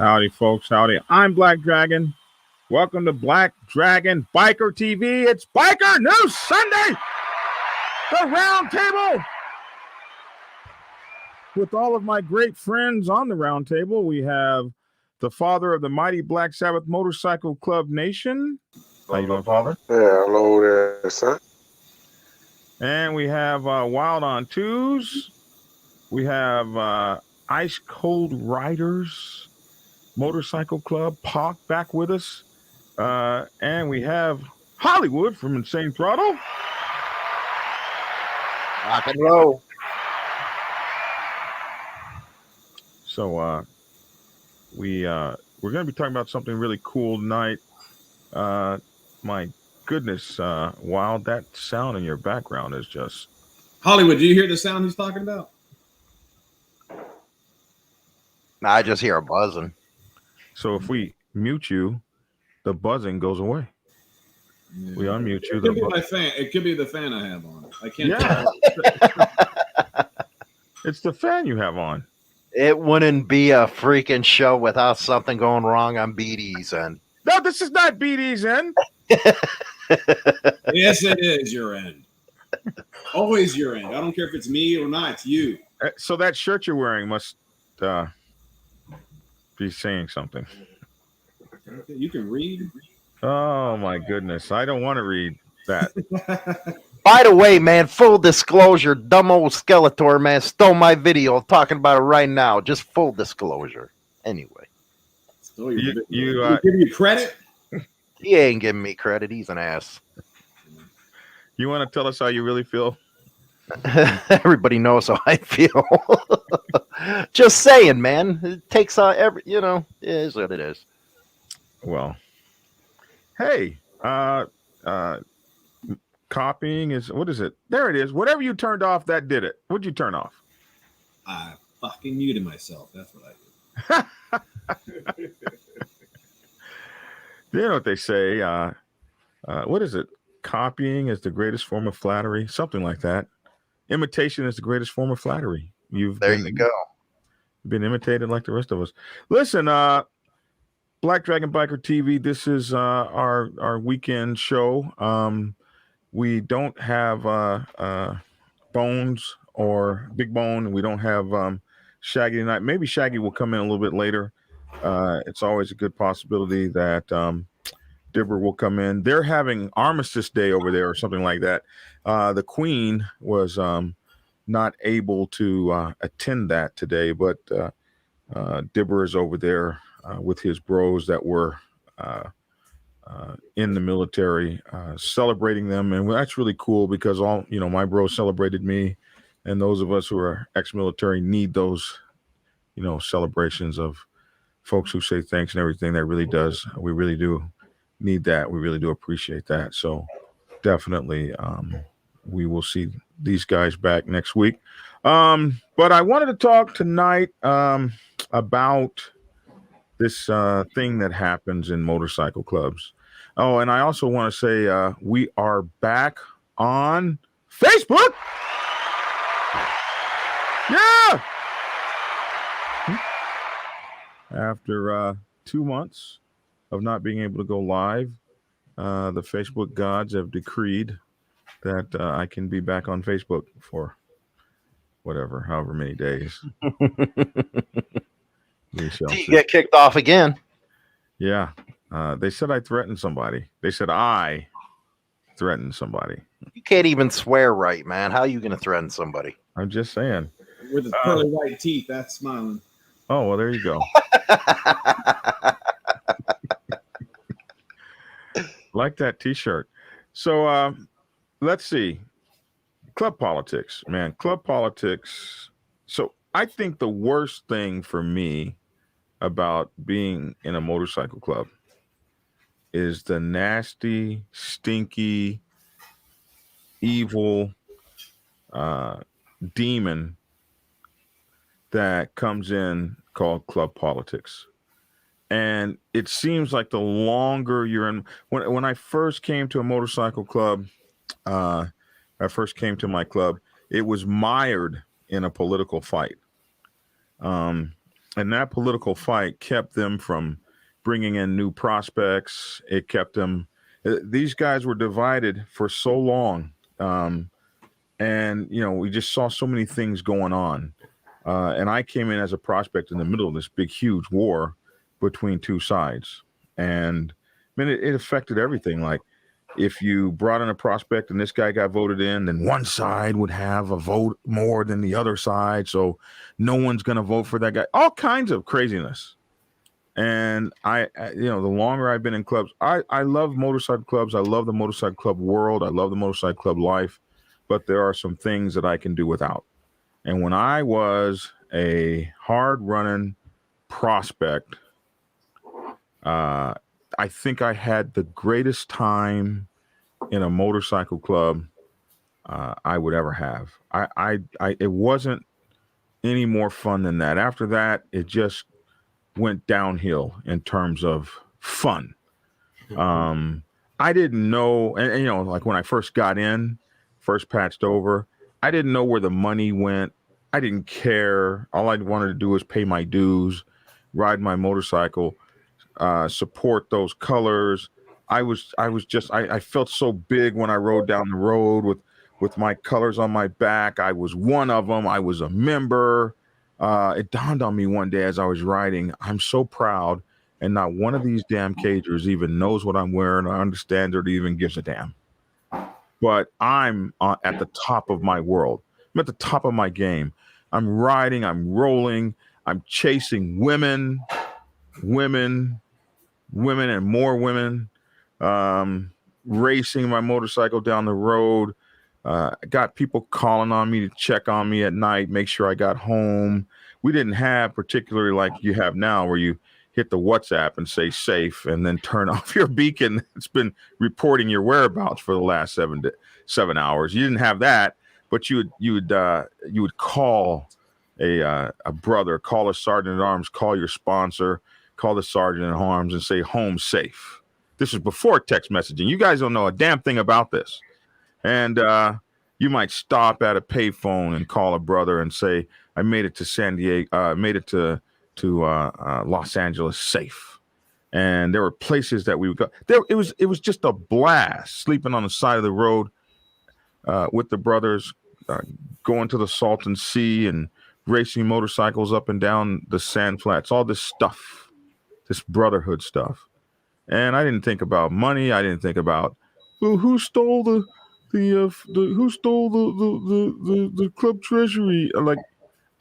Howdy, folks. Howdy. I'm Black Dragon. Welcome to Black Dragon Biker TV. It's Biker News Sunday. The round table. With all of my great friends on the round table, we have the father of the mighty Black Sabbath Motorcycle Club Nation. How you doing, father? Yeah, hello there, son. And we have Wild on Twos. We have Ice Cold Riders Motorcycle Club, Park back with us. And we have Hollywood from Insane Throttle. Rock and roll. So we're going to be talking about something really cool tonight. My goodness, Wild, that sound in your background is just... Hollywood, do you hear the sound he's talking about? No, I just hear a buzzing. So if we mute you, the buzzing goes away. Yeah. We unmute you. It could be my fan. It could be the fan I have on. I can't. Yeah. It's the fan you have on. It wouldn't be a freaking show without something going wrong on BD's end. No, this is not BD's end. Yes, it is your end. Always your end. I don't care if it's me or not. It's you. So that shirt you're wearing must be saying something. Okay, you can read. Oh my goodness. I don't want to read that. By the way, man, full disclosure, dumb old Skeletor, man, stole my video talking about it right now. Just full disclosure. Anyway. You give you credit? He ain't giving me credit. He's an ass. You want to tell us how you really feel? Everybody knows how I feel. Just saying, man. It takes it is what it is. Well, hey, copying is, what is it? There it is. Whatever you turned off, that did it. What'd you turn off? I fucking muted myself. That's what I did. You know what they say? What is it? Copying is the greatest form of flattery. Something like that. Imitation is the greatest form of flattery. You go. Been imitated like the rest of us. Listen, Black Dragon Biker TV. This is our weekend show. We don't have Bones or Big Bone. We don't have Shaggy tonight. Maybe Shaggy will come in a little bit later. It's always a good possibility that Dibber will come in. They're having Armistice Day over there or something like that. The Queen was not able to attend that today, but Dibber is over there with his bros that were in the military, celebrating them. And that's really cool because my bros celebrated me, and those of us who are ex-military need those, celebrations of folks who say thanks and everything. That really does. We really do need that. We really do appreciate that. So definitely we will see these guys back next week. But I wanted to talk tonight about this thing that happens in motorcycle clubs. Oh, and I also want to say we are back on Facebook. Yeah. After 2 months of not being able to go live, the Facebook gods have decreed that I can be back on Facebook for however many days. Do you get kicked off again? Yeah. They said I threatened somebody. They said I threatened somebody. You can't even swear right, man. How are you going to threaten somebody? I'm just saying. With the pearly white teeth, that's smiling. Oh, well, there you go. Like that T-shirt. So let's see. Club politics, man. Club politics. So I think the worst thing for me about being in a motorcycle club is the nasty, stinky, evil demon that comes in called club politics. And it seems like the longer you're in, when I first came to a motorcycle club, I first came to my club, it was mired in a political fight. And that political fight kept them from bringing in new prospects. It kept them. These guys were divided for so long, and we just saw so many things going on. And I came in as a prospect in the middle of this big, huge war between two sides, and it affected everything. Like, if you brought in a prospect and this guy got voted in, then one side would have a vote more than the other side. So no one's going to vote for that guy. All kinds of craziness. And the longer I've been in clubs, I love motorcycle clubs. I love the motorcycle club world. I love the motorcycle club life. But there are some things that I can do without. And when I was a hard running prospect, I think I had the greatest time in a motorcycle club I would ever have. It wasn't any more fun than that. After that, it just went downhill in terms of fun. I didn't know, and like when I first got in, first patched over, I didn't know where the money went. I didn't care. All I wanted to do was pay my dues, ride my motorcycle, support those colors. I felt so big when I rode down the road with my colors on my back. I was one of them. I was a member. It dawned on me one day as I was riding, I'm so proud, and not one of these damn cagers even knows what I'm wearing or understands or even gives a damn. But I'm at the top of my world. I'm at the top of my game. I'm riding, I'm rolling, I'm chasing women, and more women, racing my motorcycle down the road. Got people calling on me to check on me at night, make sure I got home. We didn't have particularly like you have now where you hit the WhatsApp and say safe and then turn off your beacon. It's been reporting your whereabouts for the last 7 hours. You didn't have that, but you would call a brother, call a sergeant at arms, call your sponsor, call the sergeant at arms and say home safe. This is before text messaging. You guys don't know a damn thing about this. And you might stop at a payphone and call a brother and say, I made it to San Diego, made it to Los Angeles safe. And there were places that we would go. It was just a blast sleeping on the side of the road with the brothers, going to the Salton Sea and racing motorcycles up and down the sand flats, all this stuff, this brotherhood stuff. And I didn't think about money. I didn't think about who stole the club treasury. Like,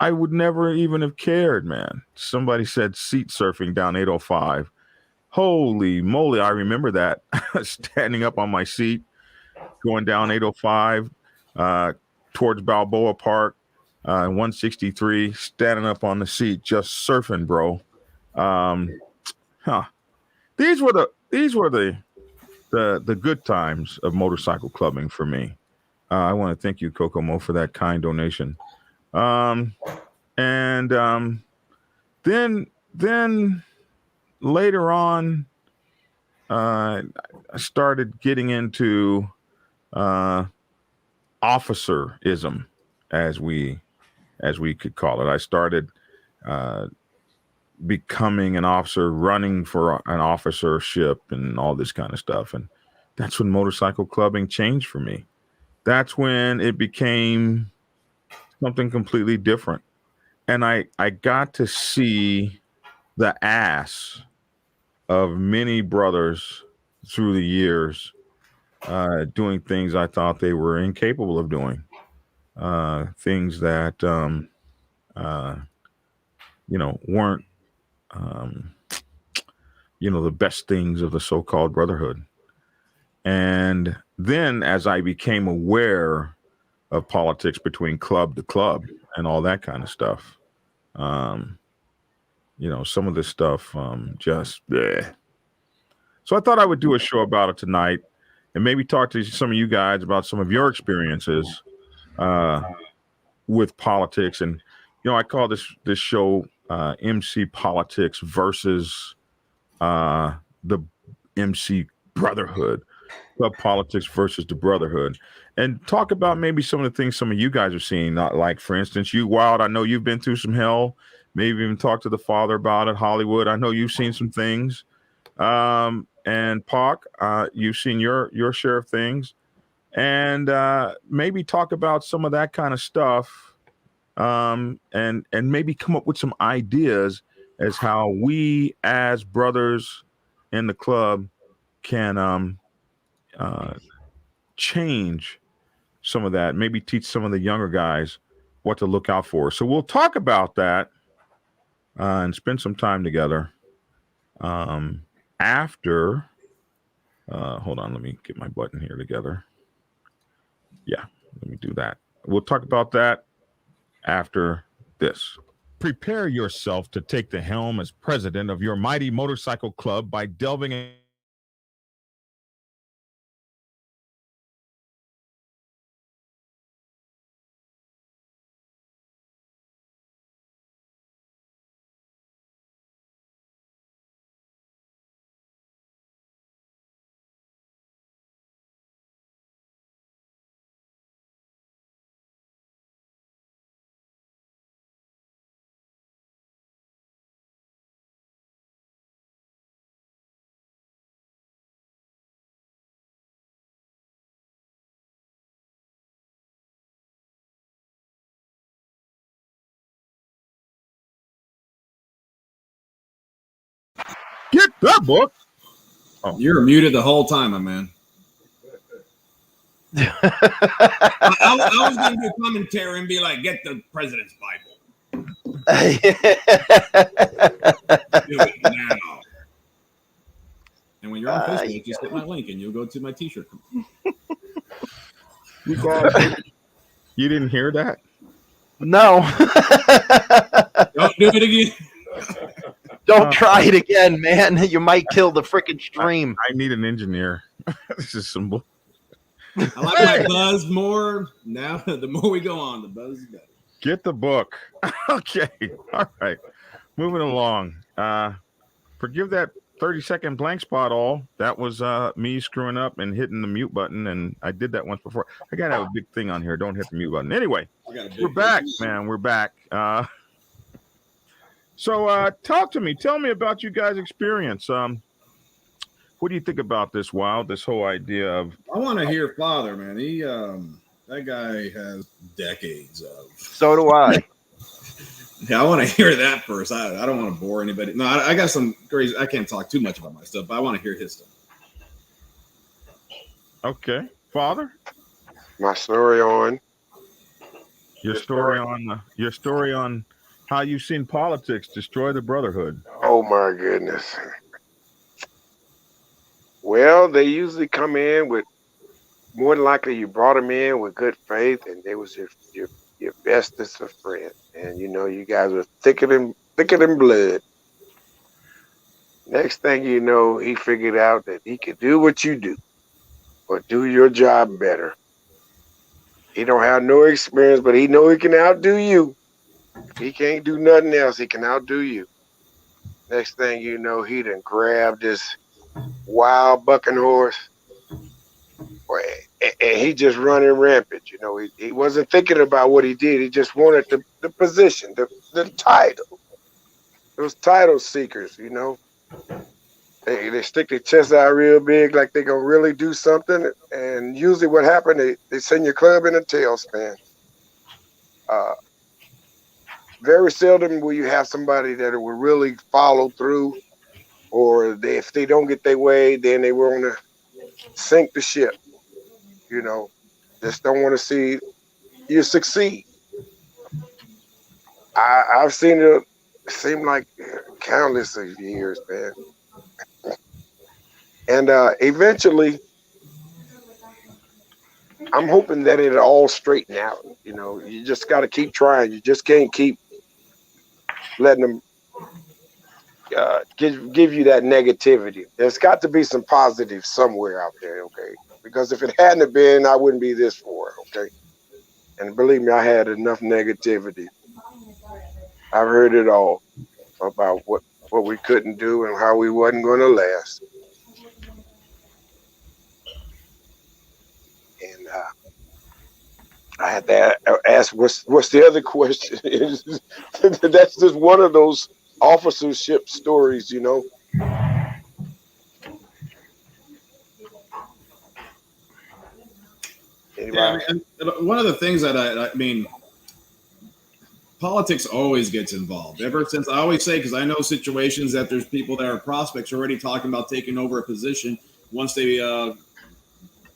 I would never even have cared, man. Somebody said seat surfing down 805. Holy moly, I remember that. Standing up on my seat, going down 805 towards Balboa Park, 163, standing up on the seat, just surfing, bro. These were the good times of motorcycle clubbing for me. I want to thank you, Kokomo, for that kind donation. Then later on, I started getting into officerism, as we could call it. I started becoming an officer, running for an officership and all this kind of stuff. And that's when motorcycle clubbing changed for me. That's when it became something completely different. And I got to see the ass of many brothers through the years doing things I thought they were incapable of doing. Things that, weren't, the best things of the so-called brotherhood. And then as I became aware of politics between club to club and all that kind of stuff, some of this stuff just bleh. So I thought I would do a show about it tonight and maybe talk to some of you guys about some of your experiences with politics. And, I call this show MC Politics versus the MC Brotherhood. Club politics versus the brotherhood, and talk about maybe some of the things some of you guys are seeing. Not like, for instance, you Wild. I know you've been through some hell maybe even talk to the father about it. Hollywood, I know you've seen some things. And Pac, you've seen your share of things. And maybe talk about some of that kind of stuff. And maybe come up with some ideas as how we as brothers in the club can change some of that, maybe teach some of the younger guys what to look out for. So we'll talk about that and spend some time together after. Hold on, let me get my button here together. Yeah, let me do that. We'll talk about that after this. Prepare yourself to take the helm as president of your mighty motorcycle club by delving in. Get the book. Oh. You're muted the whole time, my man. I was going to do commentary and be like, get the president's Bible. Do it now. And when you're on Facebook, just hit my link and you'll go to my t-shirt. You didn't hear that? No. Don't do it again. Don't try it again, man. You might kill the freaking stream. I need an engineer. This is some. I like my buzz more. Now, the more we go on, the buzz is better. Get the book. Okay. All right. Moving along. Forgive that 30-second blank spot all. That was me screwing up and hitting the mute button, and I did that once before. I got to have a big thing on here. Don't hit the mute button. Anyway, we're back, man. We're back. So talk to me. Tell me about you guys' experience. What do you think about this, Wild? This whole idea of... I want to hear Father, man. He that guy has decades of... So do I. Yeah, I want to hear that first. I don't want to bore anybody. No, I got some crazy... I can't talk too much about my stuff, but I want to hear his stuff. Okay. Father? My story on... Your story on how you've seen politics destroy the Brotherhood. Oh, my goodness. Well, they usually come in with... More than likely, you brought them in with good faith, and they was your bestest of friends. And, you know, you guys were thicker than blood. Next thing you know, he figured out that he could do what you do, but do your job better. He don't have no experience, but he know he can outdo you. If he can't do nothing else, he can outdo you. Next thing you know, he done grabbed this wild bucking horse, and he just running rampant. You know, he wasn't thinking about what he did. He just wanted the position, the title. Those title seekers, you know. They stick their chest out real big like they're going to really do something. And usually what happened, they send your club in a tailspin. Very seldom will you have somebody that will really follow through, or if they don't get their way, then they want to sink the ship. You know, just don't want to see you succeed. I've seen it seem like countless of years, man. And eventually, I'm hoping that it'll all straighten out. You know, you just got to keep trying. You just can't keep letting them give you that negativity. There's got to be some positive somewhere out there, okay? Because if it hadn't been, I wouldn't be this for, okay? And believe me, I had enough negativity. I've heard it all about what we couldn't do and how we wasn't going to last. And I had to ask, what's the other question? That's just one of those officership stories, you know. Yeah, Anybody? and one of the things that I mean, politics always gets involved. Ever since I always say, because I know situations that there's people that are prospects already talking about taking over a position once they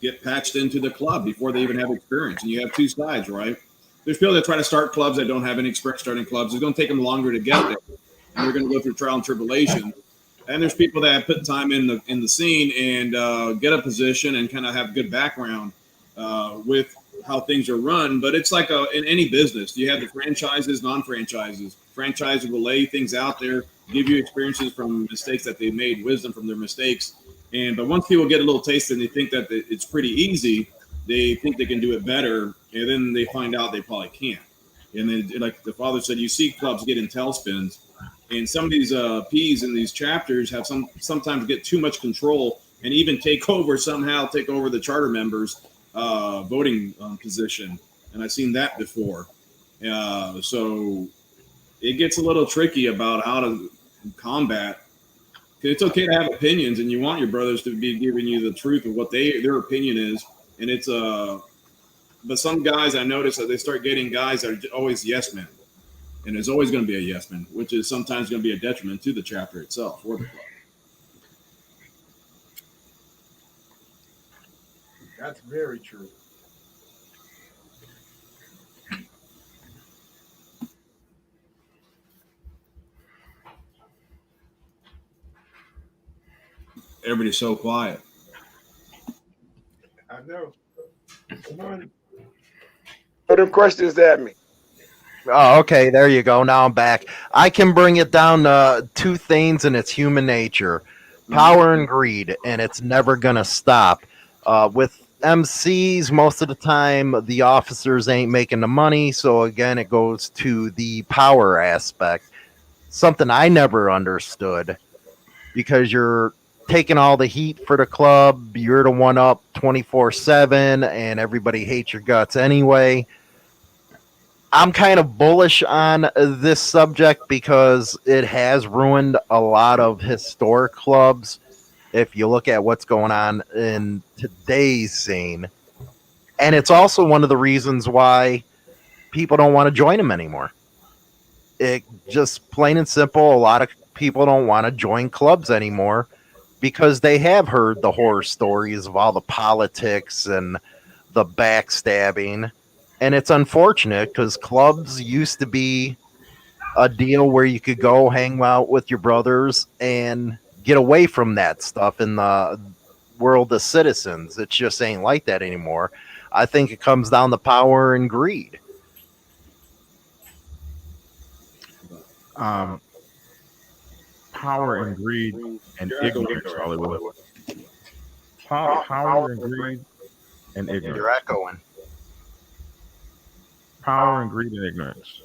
get patched into the club before they even have experience. And you have two sides, right? There's people that try to start clubs that don't have any experience starting clubs. It's going to take them longer to get there, and they're going to go through trial and tribulation. And there's people that put time in the scene and get a position and kind of have good background with how things are run. But it's like in any business, you have the franchises, non-franchises. Franchises will lay things out there, give you experiences from mistakes that they made, wisdom from their mistakes. But once people get a little taste and they think that it's pretty easy, they think they can do it better, and then they find out they probably can't. And then, like the father said, you see clubs get in tailspins, and some of these P's in these chapters have sometimes get too much control and even take over the charter members' voting position. And I've seen that before. So it gets a little tricky about how to combat. It's okay to have opinions, and you want your brothers to be giving you the truth of what their opinion is. And it's but some guys I notice that they start getting guys that are always yes men, and there's always going to be a yes man, which is sometimes going to be a detriment to the chapter itself or the club. That's very true. Everybody's so quiet. I know. Come on. What them questions at me? Oh, okay. There you go. Now I'm back. I can bring it down to two things, and it's human nature: power and greed, and it's never gonna stop. With MCs, most of the time, the officers ain't making the money, so again, it goes to the power aspect. Something I never understood, because you're taking all the heat for the club. You're the one up 24/7, and everybody hates your guts anyway. I'm kind of bullish on this subject because it has ruined a lot of historic clubs. If you look at what's going on in today's scene, and it's also one of the reasons why people don't want to join them anymore. It just plain and simple, a lot of people don't want to join clubs anymore because they have heard the horror stories of all the politics and the backstabbing. And it's unfortunate because clubs used to be a deal where you could go hang out with your brothers and get away from that stuff in the world of citizens. It just ain't like that anymore. I think it comes down to power and greed. Power and greed and ignorance, Hollywood. Power and greed and ignorance. You're echoing. Power and greed and ignorance.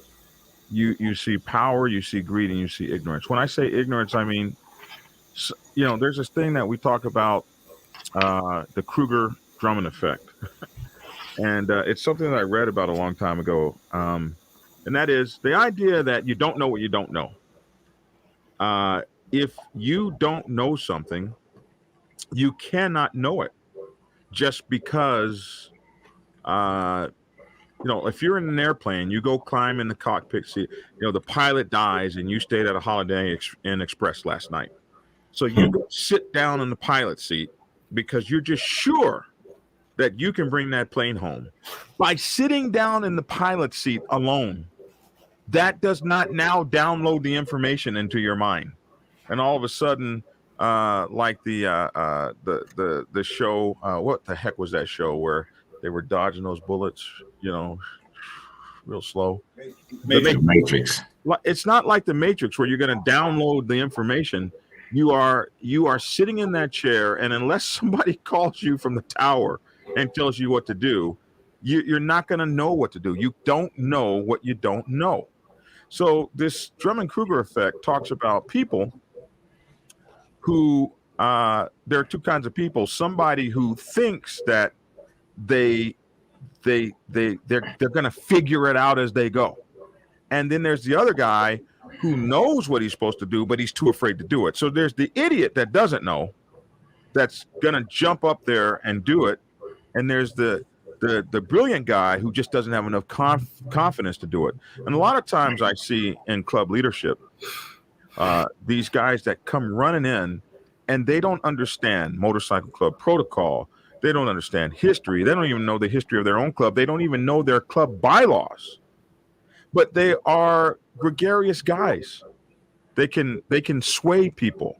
You see power, you see greed, and you see ignorance. When I say ignorance, I mean, there's this thing that we talk about, the Kruger-Drummond effect, and it's something that I read about a long time ago, and that is the idea that you don't know what you don't know. If you don't know something, you cannot know it just because. If you're in an airplane, you go climb in the cockpit seat. The pilot dies, and you stayed at a Holiday Inn Express last night. So you go sit down in the pilot seat because you're just sure that you can bring that plane home. By sitting down in the pilot seat alone, that does not now download the information into your mind, and all of a sudden, like the show, what the heck was that show where they were dodging those bullets, real slow. The Matrix. It's not like the Matrix where you're going to download the information. You are sitting in that chair, and unless somebody calls you from the tower and tells you what to do, you're not going to know what to do. You don't know what you don't know. So this Drummond-Kruger effect talks about people who there are two kinds of people. Somebody who thinks that they they're going to figure it out as they go. And then there's the other guy who knows what he's supposed to do, but he's too afraid to do it. So there's the idiot that doesn't know, that's going to jump up there and do it. And there's the brilliant guy who just doesn't have enough confidence to do it. And a lot of times I see in club leadership, these guys that come running in and they don't understand motorcycle club protocol. They don't understand history. They don't even know the history of their own club. They don't even know their club bylaws. But they are gregarious guys. They can sway people.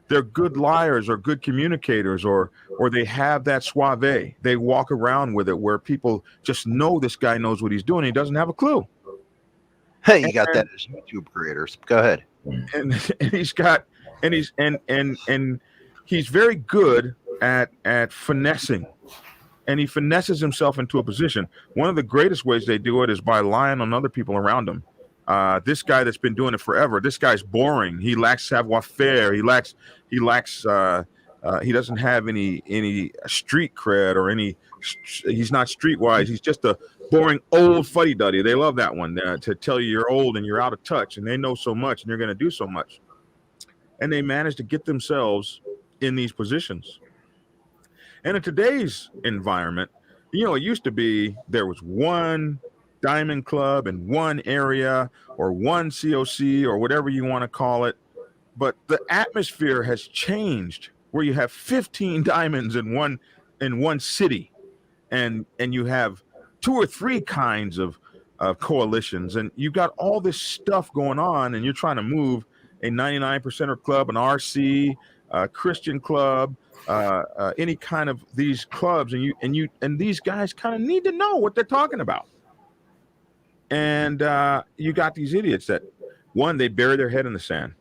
They're good liars or good communicators, or they have that suave. They walk around with it where people just know this guy knows what he's doing. He doesn't have a clue. Hey, you got that as YouTube creators. Go ahead. And he's very good at finessing. And he finesses himself into a position. One of the greatest ways they do it is by lying on other people around him. This guy that's been doing it forever, this guy's boring. He lacks savoir-faire. He doesn't have any street cred or he's not streetwise. He's just a boring old fuddy-duddy. They love that one to tell you you're old and you're out of touch and they know so much and they're going to do so much. And they manage to get themselves in these positions. And in today's environment, it used to be there was one diamond club in one area or one COC or whatever you want to call it. But the atmosphere has changed where you have 15 diamonds in one city and you have 2 or 3 kinds of coalitions. And you've got all this stuff going on and you're trying to move a 99%er club, an RC, a Christian club, any kind of these clubs, and these guys kind of need to know what they're talking about. And you got these idiots that, one, they bury their head in the sand.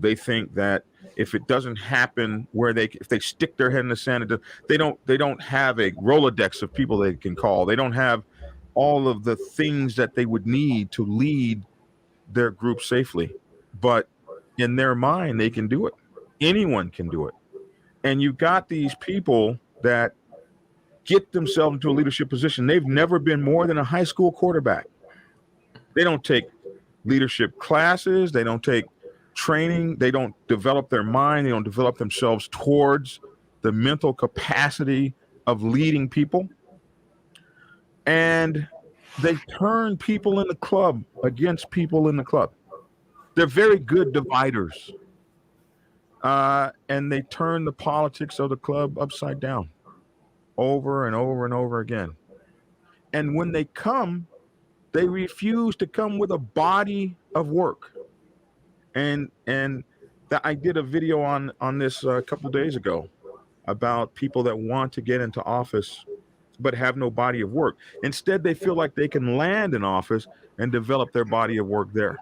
They think that if it doesn't happen if they stick their head in the sand, they don't have a Rolodex of people they can call. They don't have all of the things that they would need to lead their group safely. But in their mind, they can do it. Anyone can do it. And you've got these people that get themselves into a leadership position. They've never been more than a high school quarterback. They don't take leadership classes. They don't take training. They don't develop their mind. They don't develop themselves towards the mental capacity of leading people. And they turn people in the club against people in the club. They're very good dividers. And they turn the politics of the club upside down over and over and over again. And when they come, they refuse to come with a body of work. And I did a video on this a couple of days ago about people that want to get into office but have no body of work. Instead, they feel like they can land in office and develop their body of work there.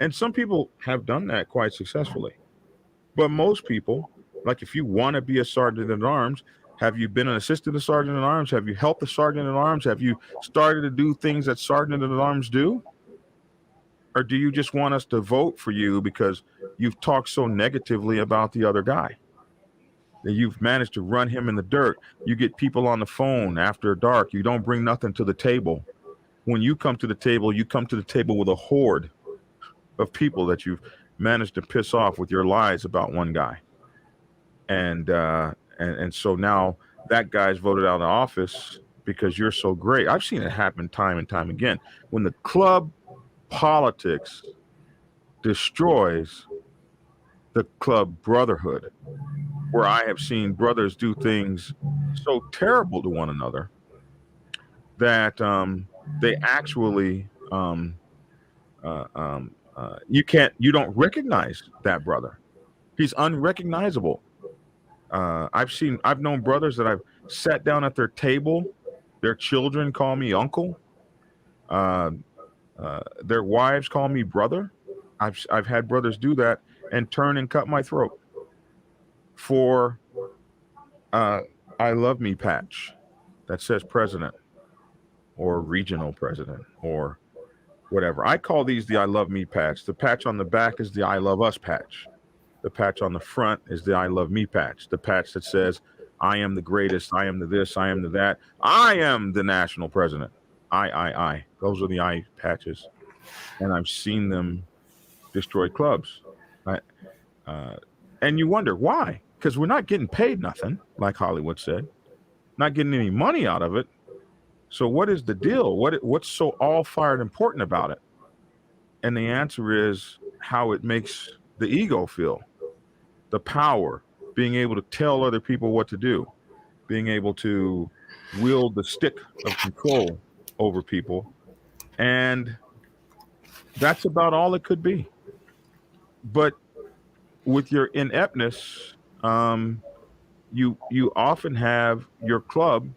And some people have done that quite successfully. But most people, like if you want to be a sergeant at arms, have you been an assistant sergeant at arms? Have you helped a sergeant at arms? Have you started to do things that sergeant at arms do? Or do you just want us to vote for you because you've talked so negatively about the other guy? That you've managed to run him in the dirt. You get people on the phone after dark. You don't bring nothing to the table. When you come to the table, you come to the table with a horde of people that you've managed to piss off with your lies about one guy. And so now that guy's voted out of office because you're so great. I've seen it happen time and time again. When the club politics destroys the club brotherhood, where I have seen brothers do things so terrible to one another that they actually you don't recognize that brother. He's unrecognizable. I've known brothers that I've sat down at their table. Their children call me uncle. Their wives call me brother. I've had brothers do that and turn and cut my throat for I love me patch that says president or regional president or whatever. I call these the I love me patch. The patch on the back is the I love us patch. The patch on the front is the I love me patch. The patch that says I am the greatest. I am the this. I am the that. I am the national president. I. Those are the eye patches. And I've seen them destroy clubs. I, uh, and you wonder why? Because we're not getting paid nothing, like Hollywood said, not getting any money out of it. So what is the deal? What's so all fired important about it? And the answer is how it makes the ego feel, the power, being able to tell other people what to do, being able to wield the stick of control over people. And that's about all it could be. But with your ineptness, you often have your club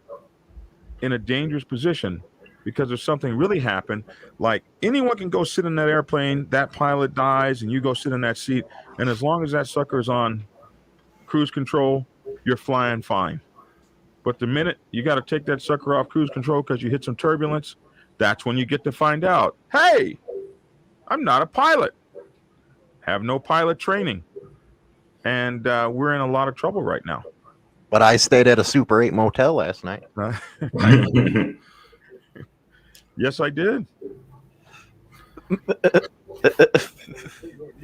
in a dangerous position because if something really happened, like anyone can go sit in that airplane, that pilot dies, and you go sit in that seat, and as long as that sucker is on cruise control, you're flying fine. But the minute you got to take that sucker off cruise control because you hit some turbulence, that's when you get to find out, hey, I'm not a pilot, have no pilot training, and we're in a lot of trouble right now. But I stayed at a Super 8 motel last night. Yes, I did. You're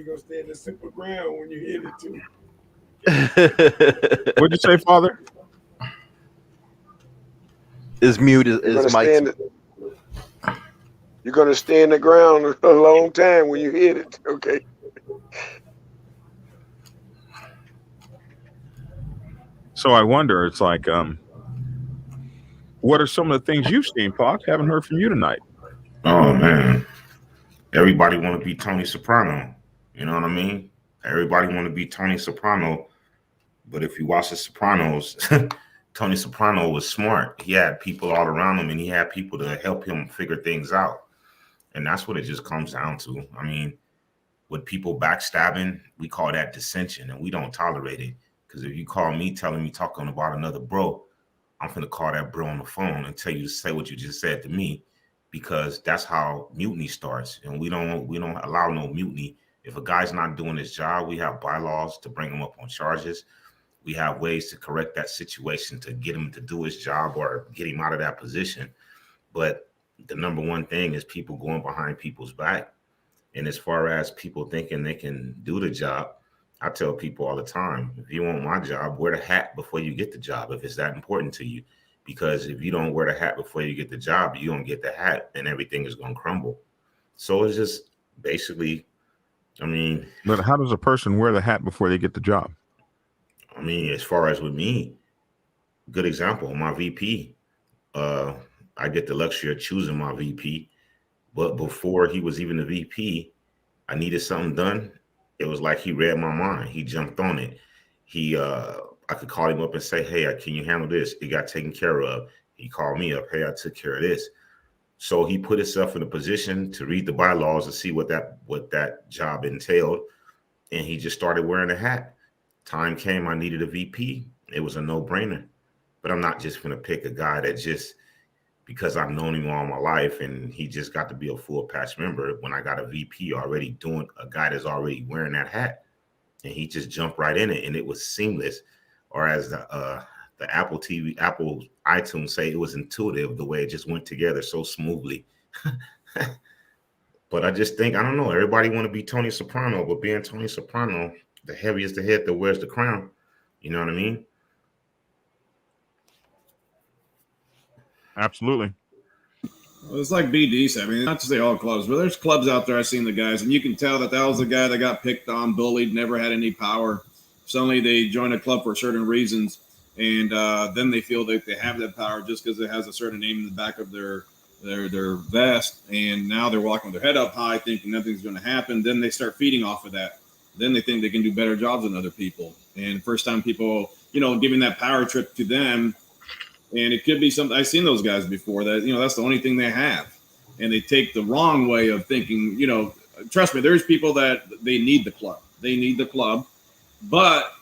gonna stay in the simple ground when you hit it too. What'd you say, Father? Is mute You're is gonna Mike's. you're gonna stay in the ground a long time when you hit it. Okay. So I wonder, it's like, what are some of the things you've seen, Pac? Haven't heard from you tonight. Oh man, everybody want to be Tony Soprano. You know what I mean? Everybody want to be Tony Soprano. But if you watch The Sopranos, Tony Soprano was smart. He had people all around him, and he had people to help him figure things out. And that's what it just comes down to. I mean, with people backstabbing, we call that dissension, and we don't tolerate it. Because if you call me telling me talking about another bro, I'm finna call that bro on the phone and tell you to say what you just said to me, because that's how mutiny starts. And we don't allow no mutiny. If a guy's not doing his job, we have bylaws to bring him up on charges. We have ways to correct that situation to get him to do his job or get him out of that position. But the number one thing is people going behind people's back. And as far as people thinking they can do the job, I tell people all the time, if you want my job, wear the hat before you get the job, if it's that important to you. Because if you don't wear the hat before you get the job, you don't get the hat, and everything is going to crumble. So it's just basically, I mean. But how does a person wear the hat before they get the job? I mean, as far as with me, good example, my VP, I get the luxury of choosing my VP. But before he was even the VP, I needed something done. It was like he read my mind. He jumped on it. I could call him up and say, hey, can you handle this? It got taken care of. He called me up. Hey, I took care of this. So he put himself in a position to read the bylaws and see what that job entailed. And he just started wearing a hat. Time came, I needed a VP. It was a no-brainer. But I'm not just going to pick a guy that just, because I've known him all my life and he just got to be a full patch member when I got a VP already doing, a guy that's already wearing that hat. And he just jumped right in it, and it was seamless. Or as the Apple iTunes say, it was intuitive the way it just went together so smoothly. But I just think, I don't know, everybody want to be Tony Soprano, but being Tony Soprano, the heaviest the head that wears the crown. You know what I mean? Absolutely. Well, it's like BD said. I mean, not to say all clubs, but there's clubs out there. I've seen the guys, and you can tell that was the guy that got picked on, bullied, never had any power. Suddenly they join a club for certain reasons, and then they feel that they have that power just because it has a certain name in the back of their vest, and now they're walking with their head up high, thinking nothing's going to happen. Then they start feeding off of that. Then they think they can do better jobs than other people. And first time people, giving that power trip to them. And it could be something, I've seen those guys before that, that's the only thing they have. And they take the wrong way of thinking, trust me, there's people that they need the club. They need the club. But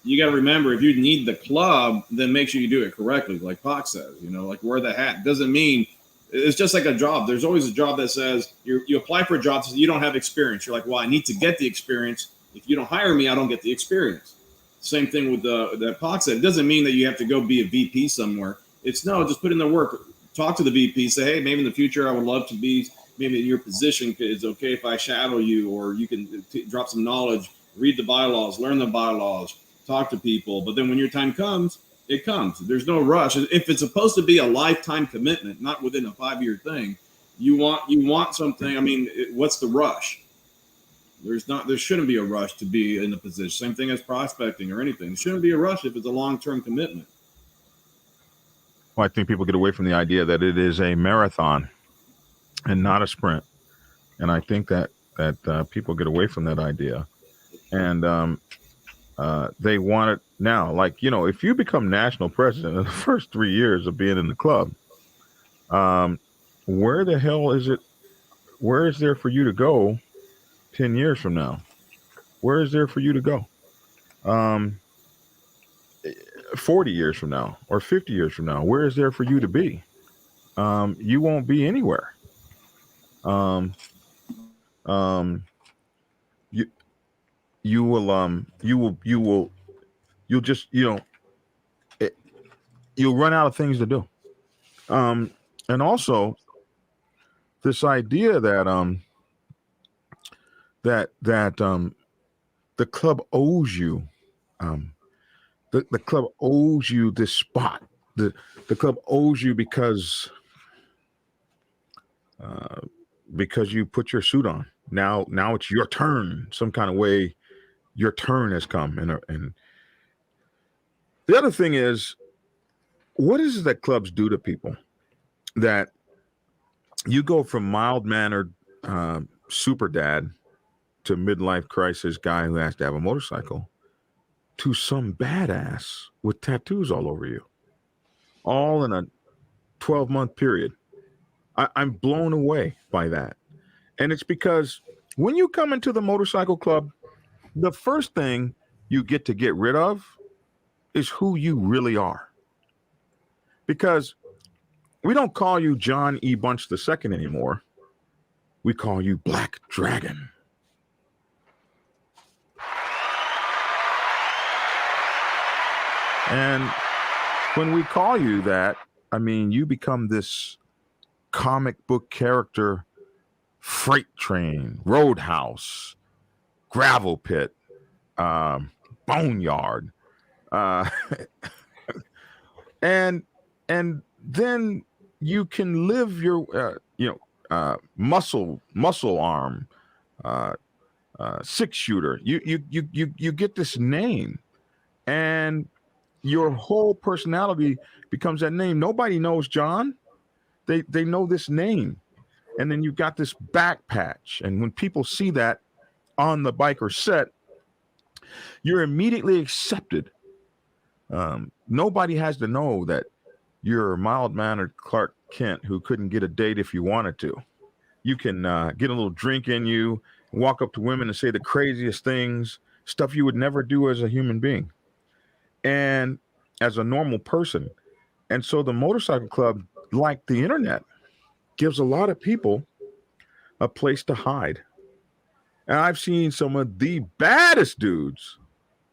you got to remember, if you need the club, then make sure you do it correctly. Like Pac says, like wear the hat. Doesn't mean, it's just like a job. There's always a job that says you apply for a job that says you don't have experience. You're like, well, I need to get the experience. If you don't hire me, I don't get the experience. Same thing with that Pac said. It doesn't mean that you have to go be a VP somewhere. It's no, just put in the work. Talk to the VP. Say, hey, maybe in the future I would love to be maybe in your position. It's okay if I shadow you, or you can drop some knowledge, read the bylaws, learn the bylaws, talk to people. But then when your time comes, it comes. There's no rush. If it's supposed to be a lifetime commitment, not within a 5-year thing, you want something. I mean, what's the rush? There shouldn't be a rush to be in a position. Same thing as prospecting or anything. There shouldn't be a rush if it's a long-term commitment. Well, I think people get away from the idea that it is a marathon and not a sprint, and I think that people get away from that idea, and they want it now. Like, if you become national president in the first 3 years of being in the club, where the hell is it? Where is there for you to go 10 years from now? Where is there for you to go? 40 years from now or 50 years from now, where is there for you to be? You won't be anywhere. You'll just, you'll run out of things to do. And also this idea that, the club owes you, the club owes you this spot. The club owes you because you put your suit on. Now it's your turn. Some kind of way, your turn has come. And the other thing is, what is it that clubs do to people? That you go from mild-mannered super dad to midlife crisis guy who has to have a motorcycle to some badass with tattoos all over you, all in a 12-month period. I'm blown away by that. And it's because when you come into the motorcycle club, the first thing you get rid of is who you really are. Because we don't call you John E. Bunch II anymore. We call you Black Dragon. And when we call you that, I mean, you become this comic book character, freight train, roadhouse, gravel pit, boneyard, and then you can live your muscle arm, 6-shooter. You get this name, and your whole personality becomes that name. Nobody knows John. They know this name. And then you've got this back patch. And when people see that on the biker set, you're immediately accepted. Nobody has to know that you're a mild-mannered Clark Kent who couldn't get a date if you wanted to. You can get a little drink in you, walk up to women and say the craziest things, stuff you would never do as a human being and as a normal person. And so the motorcycle club, like the internet, gives a lot of people a place to hide. And I've seen some of the baddest dudes.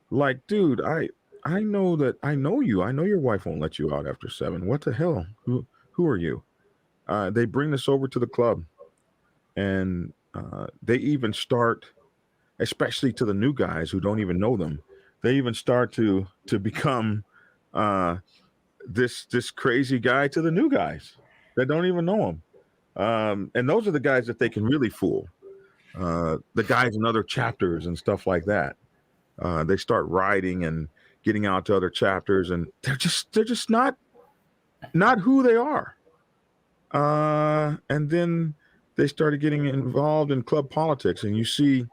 Like, dude, I know that I know you. I know your wife won't let you out after 7. What the hell? Who are you? They bring this over to the club, and they even start, especially to the new guys who don't even know them, they even start to become this crazy guy to the new guys that don't even know him. And those are the guys that they can really fool. The guys in other chapters and stuff like that. They start riding and getting out to other chapters, and they're just not who they are. And then they started getting involved in club politics, and you see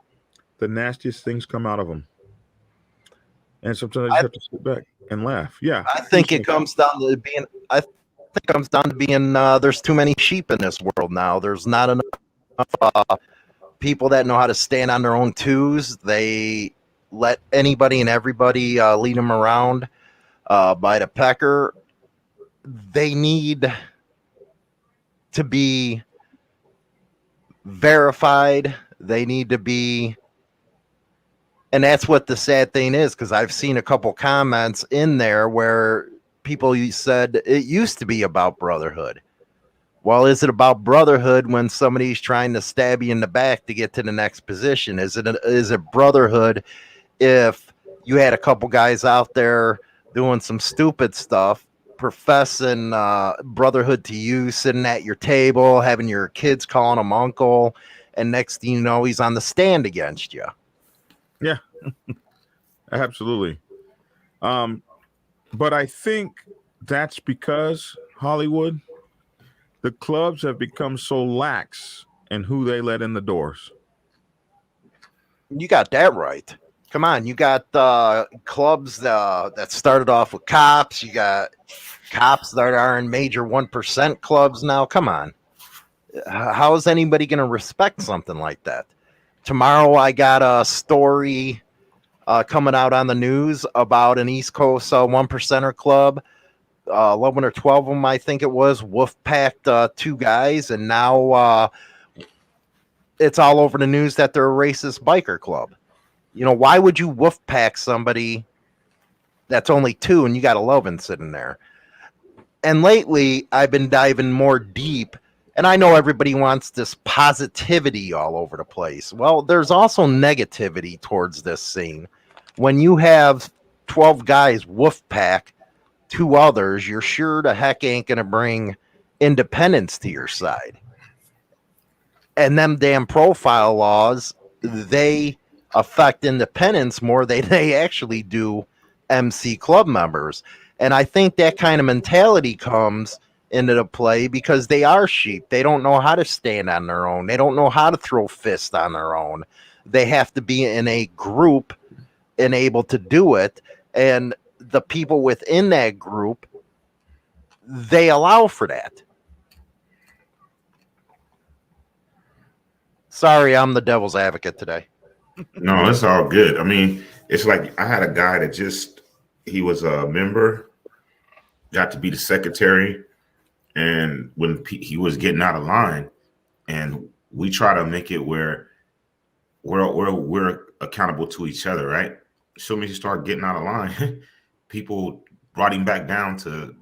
the nastiest things come out of them. And sometimes you have to sit back and laugh. Yeah, I think it comes down to being. I think it comes down to being. There's too many sheep in this world now. There's not enough people that know how to stand on their own twos. They let anybody and everybody lead them around by the pecker. They need to be verified. They need to be And that's what the sad thing is, because I've seen a couple comments in there where people said it used to be about brotherhood. Well, is it about brotherhood when somebody's trying to stab you in the back to get to the next position? Is it brotherhood if you had a couple guys out there doing some stupid stuff, professing brotherhood to you, sitting at your table, having your kids calling him uncle, and next thing you know, he's on the stand against you? Yeah, absolutely. But I think that's because Hollywood, the clubs have become so lax in who they let in the doors. You got that right. Come on, you got clubs that started off with cops. You got cops that are in major 1% clubs now. Come on. How is anybody going to respect something like that? Tomorrow, I got a story coming out on the news about an East Coast 1%er club. 11 or 12 of them, I think it was, wolf packed 2 guys, and now it's all over the news that they're a racist biker club. You know, why would you wolf pack somebody that's only 2 and you got 11 sitting there? And lately, I've been diving more deep, and I know everybody wants this positivity all over the place. Well, there's also negativity towards this scene. When you have 12 guys wolf pack 2 others, you're sure the heck ain't going to bring independence to your side. And them damn profile laws, they affect independents more than they actually do MC club members. And I think that kind of mentality comes into the play because they are sheep. They don't know how to stand on their own. They don't know how to throw fists on their own. They have to be in a group and able to do it. And the people within that group, they allow for that. Sorry, I'm the devil's advocate today. No, it's all good. I mean, it's like I had a guy that he was a member, got to be the secretary, and when he was getting out of line, and we try to make it where we're accountable to each other, right? As soon as he started getting out of line, people brought him back down to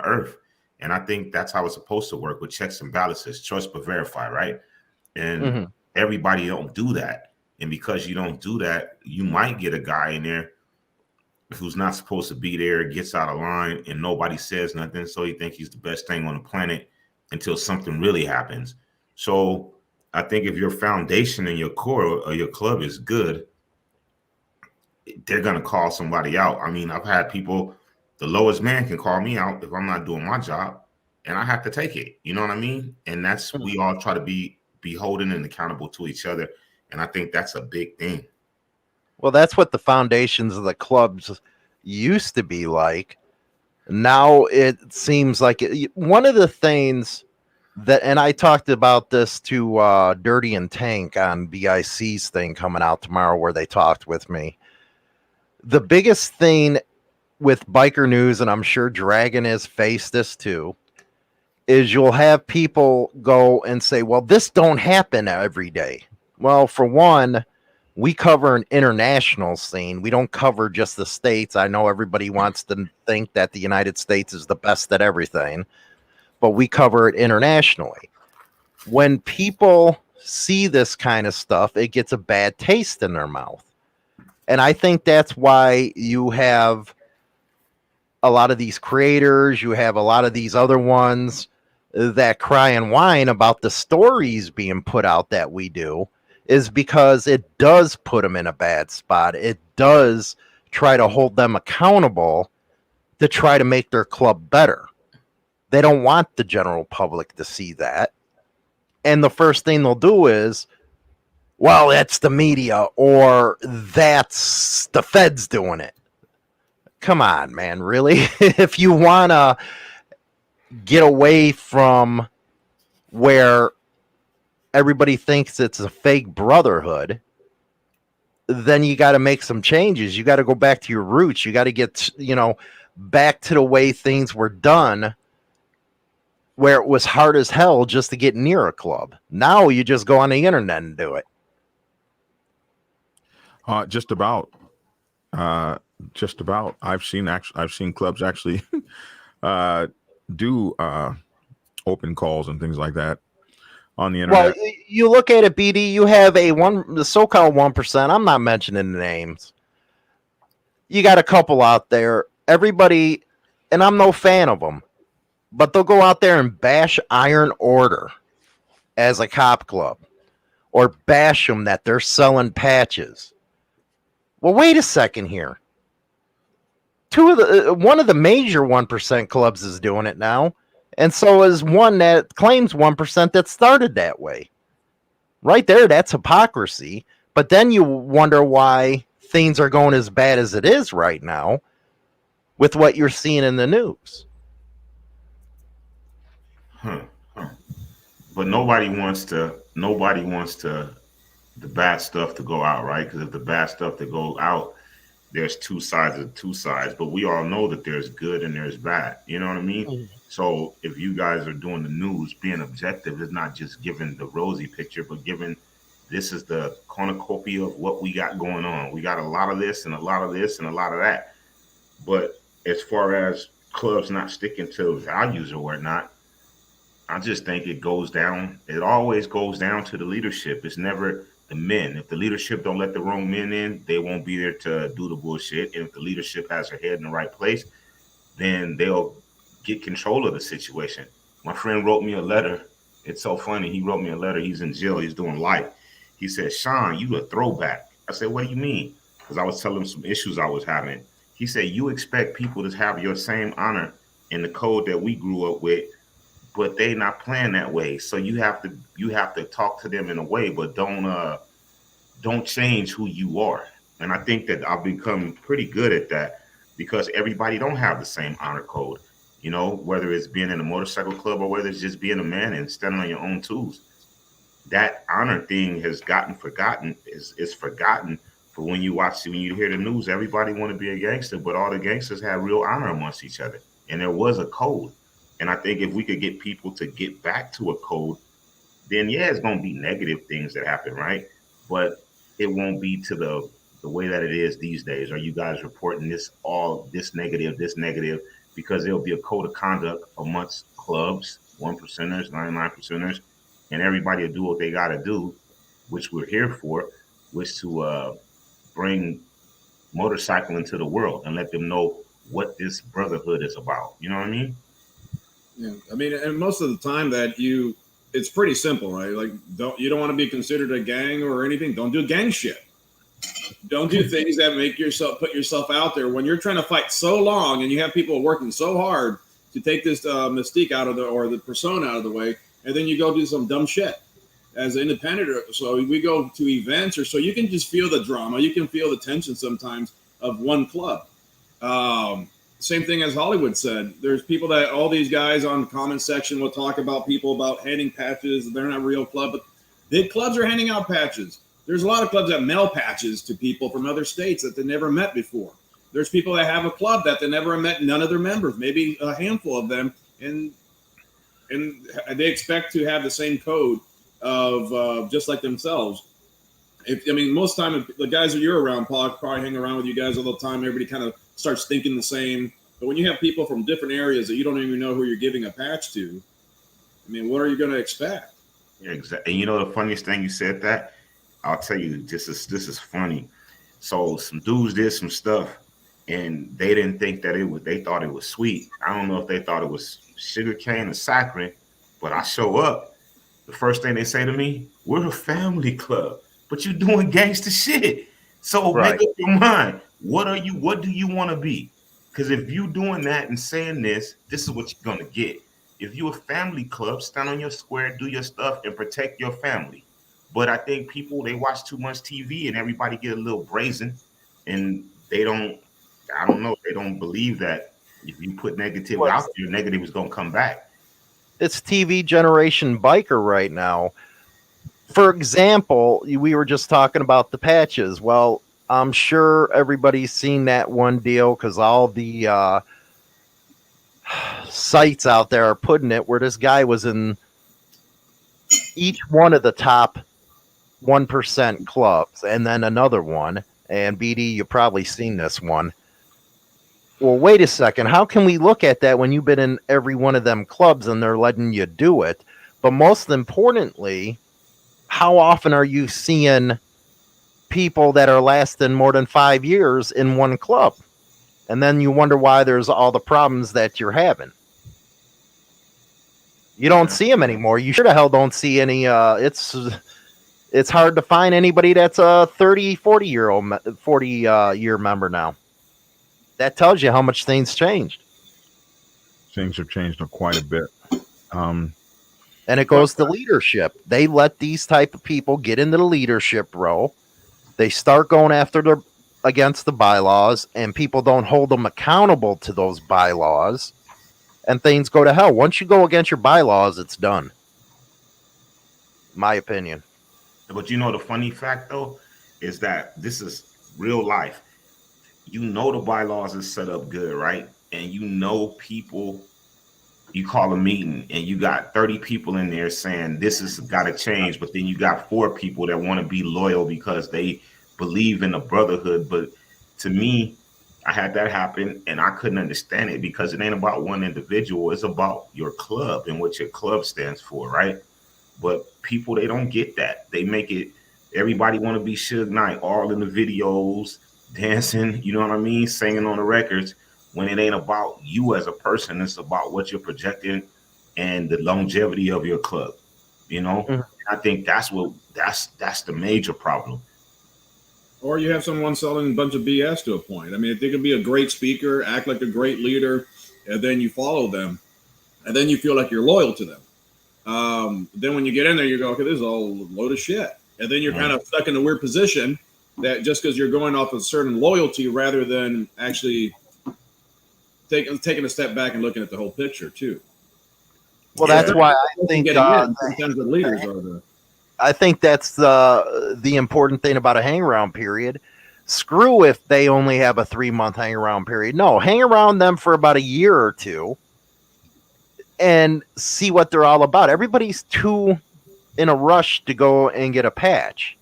earth. And I think that's how it's supposed to work with checks and balances, trust but verify, right? And everybody don't do that. And because you don't do that, you might get a guy in there who's not supposed to be there, gets out of line, and nobody says nothing. So he thinks he's the best thing on the planet until something really happens. So I think if your foundation and your core or your club is good, they're going to call somebody out. I mean, I've had people, the lowest man can call me out if I'm not doing my job, and I have to take it. You know what I mean? And that's, we all try to be beholden and accountable to each other. And I think that's a big thing. Well, that's what the foundations of the clubs used to be like. Now it seems like one of the things that, and I talked about this to Dirty and Tank on BIC's thing coming out tomorrow where they talked with me. The biggest thing with biker news, and I'm sure Dragon has faced this too, is you'll have people go and say, well, this don't happen every day. Well, for one, we cover an international scene. We don't cover just the States. I know everybody wants to think that the United States is the best at everything, but we cover it internationally. When people see this kind of stuff, it gets a bad taste in their mouth. And I think that's why you have a lot of these creators, you have a lot of these other ones that cry and whine about the stories being put out that we do, is because it does put them in a bad spot. It does try to hold them accountable to try to make their club better. They don't want the general public to see that. And the first thing they'll do is, well, that's the media, or that's the feds doing it. Come on, man, really? If you want to get away from where everybody thinks it's a fake brotherhood, then you got to make some changes. You got to go back to your roots. You got to get, back to the way things were done, where it was hard as hell just to get near a club. Now you just go on the internet and do it. Just about. Uh, just about. I've seen clubs actually uh, do open calls and things like that on the Well, internet. you look at it, BD. You have the so-called 1%. I'm not mentioning the names. You got a couple out there. Everybody, and I'm no fan of them, but they'll go out there and bash Iron Order as a cop club, or bash them that they're selling patches. Well, wait a second here. One of the major 1% clubs is doing it now, and so is one that claims 1% that started that way. Right there, that's hypocrisy. But then you wonder why things are going as bad as it is right now with what you're seeing in the news. Huh. Huh. But nobody wants the bad stuff to go out, right? Because if the bad stuff to go out, there's two sides of two sides. But we all know that there's good and there's bad. You know what I mean? So if you guys are doing the news, being objective is not just giving the rosy picture, but giving this is the cornucopia of what we got going on. We got a lot of this and a lot of this and a lot of that. But as far as clubs not sticking to values or whatnot, I just think it goes down. It always goes down to the leadership. It's never the men. If the leadership don't let the wrong men in, they won't be there to do the bullshit. And if the leadership has their head in the right place, then they'll get control of the situation. My friend wrote me a letter. It's so funny. He wrote me a letter. He's in jail. He's doing life. He said, Sean, you a throwback. I said, what do you mean? Because I was telling him some issues I was having. He said, you expect people to have your same honor in the code that we grew up with, but they not playing that way. So you have to talk to them in a way, but don't change who you are. And I think that I've become pretty good at that because everybody don't have the same honor code. You know, whether it's being in a motorcycle club or whether it's just being a man and standing on your own tools. That honor thing has gotten forgotten. Is forgotten. But when you hear the news, everybody want to be a gangster, but all the gangsters have real honor amongst each other. And there was a code. And I think if we could get people to get back to a code, then yeah, it's going to be negative things that happen, right? But it won't be to the way that it is these days. Are you guys reporting this negative? Because there'll be a code of conduct amongst clubs, 1%ers, 99%ers, and everybody will do what they got to do, which we're here for, which to bring motorcycle into the world and let them know what this brotherhood is about. You know what I mean? Yeah, I mean, and most of the time it's pretty simple, right? Like, you don't want to be considered a gang or anything. Don't do gang shit. Don't do things that put yourself out there when you're trying to fight so long and you have people working so hard to take this mystique out of the persona out of the way, and then you go do some dumb shit as an independent. So we go to events or so you can just feel the drama, you can feel the tension sometimes of one club. Same thing as Hollywood said. There's people that all these guys on the comment section will talk about people about handing patches. They're not real club, but big clubs are handing out patches. There's a lot of clubs that mail patches to people from other states that they never met before. There's people that have a club that they never met none of their members, maybe a handful of them, and they expect to have the same code of just like themselves. Most time the guys that you're around, Paul, probably hang around with you guys all the time. Everybody kind of starts thinking the same. But when you have people from different areas that you don't even know who you're giving a patch to, what are you going to expect? Yeah, exactly. And you know the funniest thing you said that? I'll tell you, this is funny. So some dudes did some stuff and they didn't think that they thought it was sweet. I don't know if they thought it was sugar cane or saccharin, but I show up. The first thing they say to me, we're a family club, but you're doing gangster shit. So Right. make up your mind. What do you want to be? Because if you doing that and saying this is what you're gonna get. If you're a family club, stand on your square, do your stuff, and protect your family. But I think people, they watch too much TV and everybody get a little brazen and they don't believe that if you put negative out there, negative is going to come back. It's TV generation biker right now. For example, we were just talking about the patches. Well, I'm sure everybody's seen that one deal because all the sites out there are putting it where this guy was in each one of the top 1% clubs and then another one. And BD, you've probably seen this one. Well, wait a second. How can we look at that when you've been in every one of them clubs and they're letting you do it? But most importantly, how often are you seeing people that are lasting more than 5 years in one club? And then you wonder why there's all the problems that you're having. You don't see them anymore. You sure the hell don't see any. It's hard to find anybody that's a 30, 40 year member now. That tells you how much things changed. Things have changed quite a bit. And it goes to leadership. They let these type of people get into the leadership role. They start going against the bylaws, and people don't hold them accountable to those bylaws, and things go to hell. Once you go against your bylaws, it's done. My opinion. But you know, the funny fact though is that this is real life. You know the bylaws is set up good, right? And you know people, you call a meeting and you got 30 people in there saying this has got to change, but then you got 4 people that want to be loyal because they believe in the brotherhood. But to me, I had that happen and I couldn't understand it because it ain't about one individual. It's about your club and what your club stands for, right? But people, they don't get that. They make it, everybody want to be Suge Knight, all in the videos, dancing, you know what I mean, singing on the records, when it ain't about you as a person. It's about what you're projecting and the longevity of your club, you know? Mm-hmm. I think that's the major problem. Or you have someone selling a bunch of BS to a point. I mean, they could be a great speaker, act like a great leader, and then you follow them, and then you feel like you're loyal to them. Then when you get in there, you go, okay, this is all a load of shit. And then you're kind of stuck in a weird position that just because you're going off a certain loyalty rather than actually taking a step back and looking at the whole picture too. Well, that's why I think sometimes the leaders are the. I think that's the important thing about a hang around period. Screw if they only have a 3-month hang around period. No, hang around them for about a year or two and see what they're all about. Everybody's too in a rush to go and get a patch.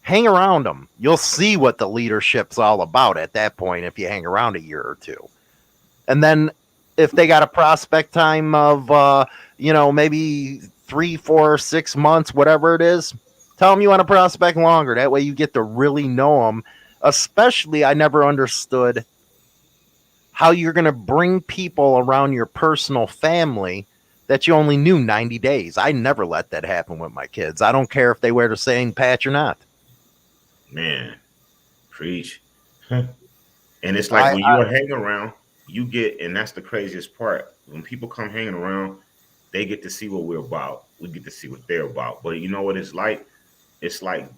Hang around them. You'll see what the leadership's all about at that point if you hang around a year or two. And then if they got a prospect time of, maybe 3, 4, 6 months, whatever it is, tell them you want to prospect longer. That way you get to really know them. Especially, I never understood how you're going to bring people around your personal family that you only knew 90 days. I never let that happen with my kids. I don't care if they wear the same patch or not. Man, preach. And it's like when you're hanging around, you get, and that's the craziest part. When people come hanging around, they get to see what we're about. We get to see what they're about. But you know what it's like? It's like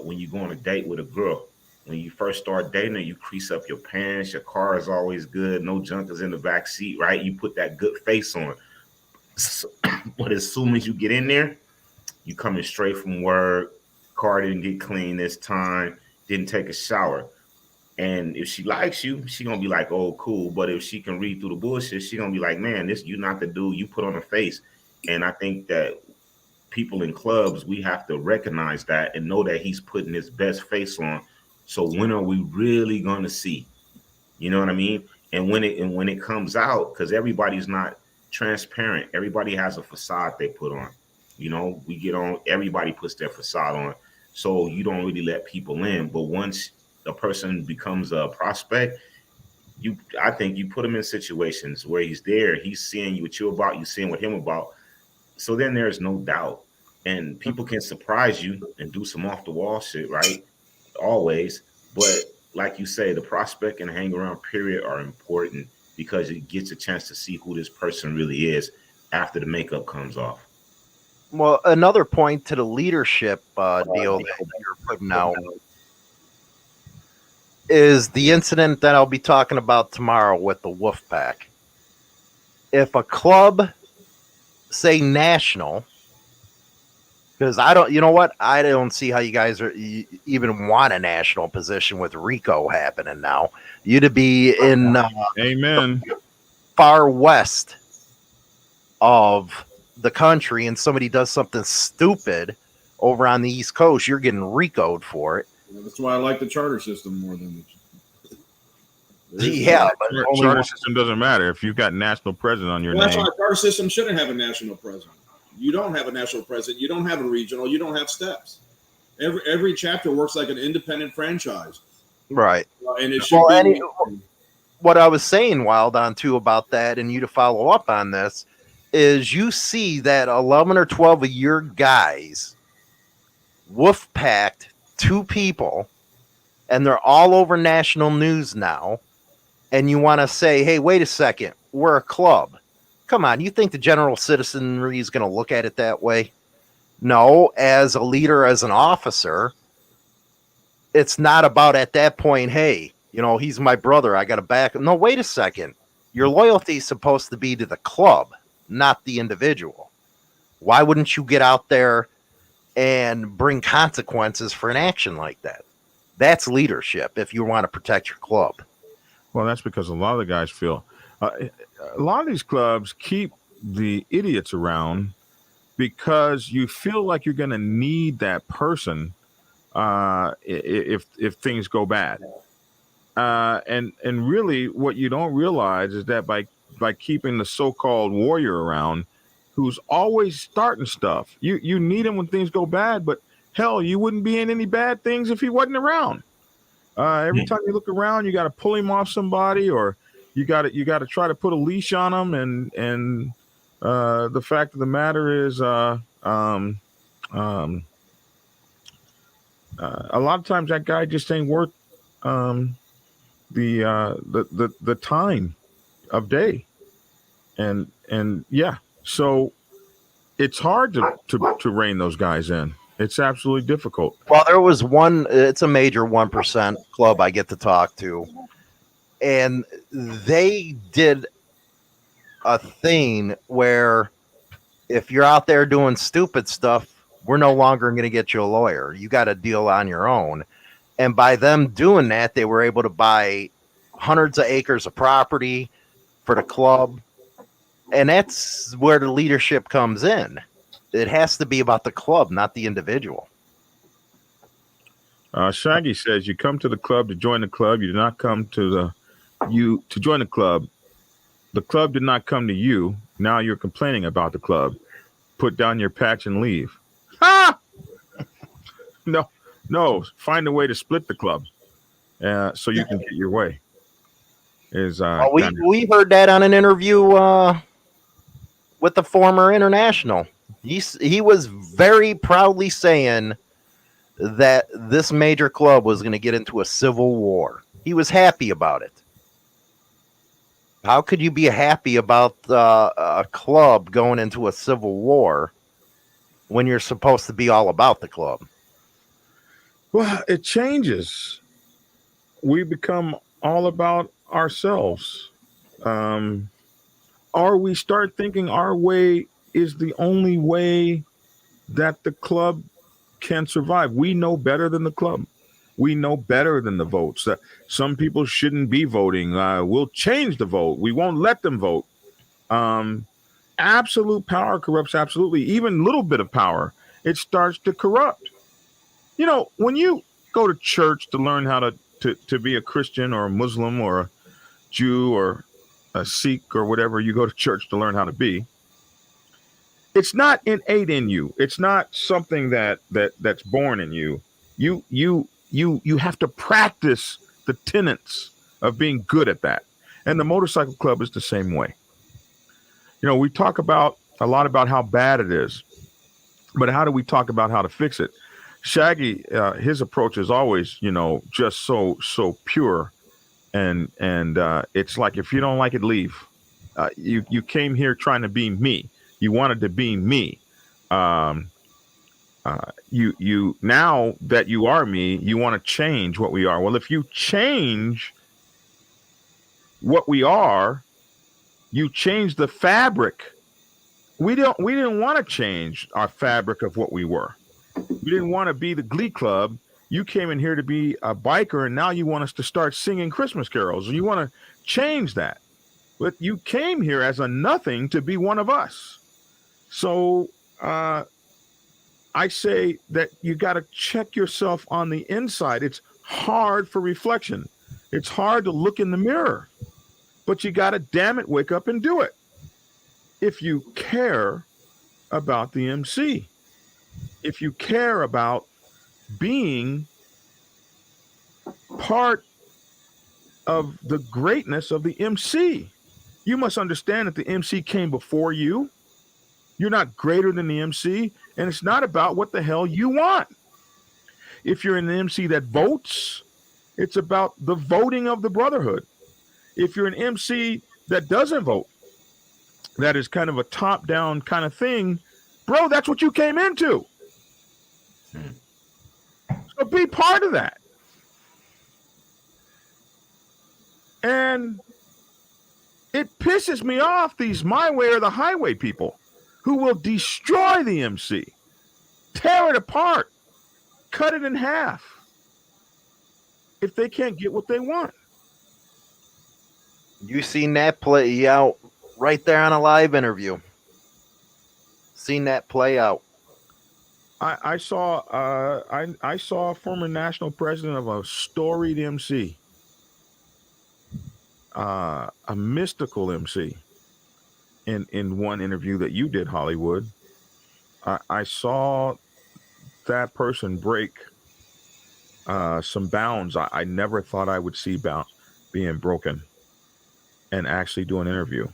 when you go on a date with a girl. When you first start dating her, you crease up your pants. Your car is always good. No junk is in the back seat, right? You put that good face on. But as soon as you get in there, you coming straight from work. Car didn't get clean this time. Didn't take a shower. And if she likes you, she gonna be like, oh, cool. But if she can read through the bullshit, she gonna be like, man, this you not the dude you put on a face. And I think that people in clubs, we have to recognize that and know that he's putting his best face on. So when are we really gonna see? You know what I mean? And when it comes out, because everybody's not transparent. Everybody has a facade they put on. You know, we get on, everybody puts their facade on. So you don't really let people in. But once a person becomes a prospect, I think you put him in situations where he's there, he's seeing what you're about, you seeing what him about. So then there's no doubt. And people can surprise you and do some off the wall shit, right? Always. But like you say, the prospect and hang around period are important because it gets a chance to see who this person really is after the makeup comes off. Well, another point to the leadership deal that you're putting out is the incident that I'll be talking about tomorrow with the Wolf Pack. If a club, say national, because I don't see how you guys even want a national position with Rico happening now. You'd be in Amen. far west of the country and somebody does something stupid over on the East Coast, you're getting Rico'd for it. That's why I like the charter system more than the. Yeah, but only Charter one- system doesn't matter if you've got national president on your Well, that's name. why a charter system shouldn't have a national president. You don't have a national president. You don't have a regional. You don't have steps. Every chapter works like an independent franchise, right. and it should Well, be. What I was saying, Wild, on too about that, and you to follow up on this, is you see that 11 or 12 of your guys wolf packed 2 people, and they're all over national news now. And you want to say, hey, wait a second, we're a club. Come on, you think the general citizenry is going to look at it that way? No, as a leader, as an officer, it's not about at that point, hey, he's my brother, I got to back him. No, wait a second. Your loyalty is supposed to be to the club, not the individual. Why wouldn't you get out there and bring consequences for an action like that? That's leadership if you want to protect your club. Well, that's because a lot of the guys feel a lot of these clubs keep the idiots around because you feel like you're going to need that person if things go bad. And really, what you don't realize is that by keeping the so-called warrior around, who's always starting stuff, you need him when things go bad. But hell, you wouldn't be in any bad things if he wasn't around. Every time you look around, you got to pull him off somebody, or you got to try to put a leash on him. And the fact of the matter is, a lot of times that guy just ain't worth the time of day, and yeah, so it's hard to rein those guys in. It's absolutely difficult. Well, there was one, it's a major 1% club I get to talk to, and they did a thing where if you're out there doing stupid stuff, we're no longer going to get you a lawyer. You got to deal on your own. And by them doing that, they were able to buy hundreds of acres of property for the club. And that's where the leadership comes in. It has to be about the club, not the individual. Shaggy says you come to the club to join the club. You do not come to join the club. The club did not come to you. Now you're complaining about the club. Put down your patch and leave. Ah! No. Find a way to split the club, so you can get your way. We heard that on an interview with the former international. He was very proudly saying that this major club was going to get into a civil war. He was happy about it. How could you be happy about a club going into a civil war when you're supposed to be all about the club? Well, it changes. We become all about ourselves. Or we start thinking our way is the only way that the club can survive. We know better than the club. We know better than the votes. Some people shouldn't be voting. We'll change the vote. We won't let them vote. Absolute power corrupts absolutely. Even a little bit of power, it starts to corrupt. When you go to church to learn how to be a Christian or a Muslim or a Jew or a Sikh or whatever you go to church to learn how to be, it's not innate in you. It's not something that's born in you. You have to practice the tenets of being good at that. And the motorcycle club is the same way. We talk a lot about how bad it is, but how do we talk about how to fix it? Shaggy, his approach is always, just so pure, and it's like, if you don't like it, leave. You came here trying to be me. You wanted to be me. You now that you are me, you want to change what we are. Well, if you change what we are, you change the fabric. We didn't want to change our fabric of what we were. We didn't want to be the Glee Club. You came in here to be a biker, and now you want us to start singing Christmas carols. You want to change that. But you came here as a nothing to be one of us. So I say that you got to check yourself on the inside. It's hard for reflection. It's hard to look in the mirror, but you got to, damn it, wake up and do it. If you care about the MC, if you care about being part of the greatness of the MC, you must understand that the MC came before you. You're not greater than the MC, and it's not about what the hell you want. If you're an MC that votes, it's about the voting of the Brotherhood. If you're an MC that doesn't vote, that is kind of a top-down kind of thing, bro, that's what you came into. So be part of that. And it pisses me off, these my way or the highway people who will destroy the MC, tear it apart, cut it in half if they can't get what they want. You seen that play out right there on a live interview. Seen that play out. I saw I saw a former national president of a storied MC, a mystical MC, in one interview that you did, Hollywood. I saw that person break some bounds I never thought I would see being broken, and actually do an interview.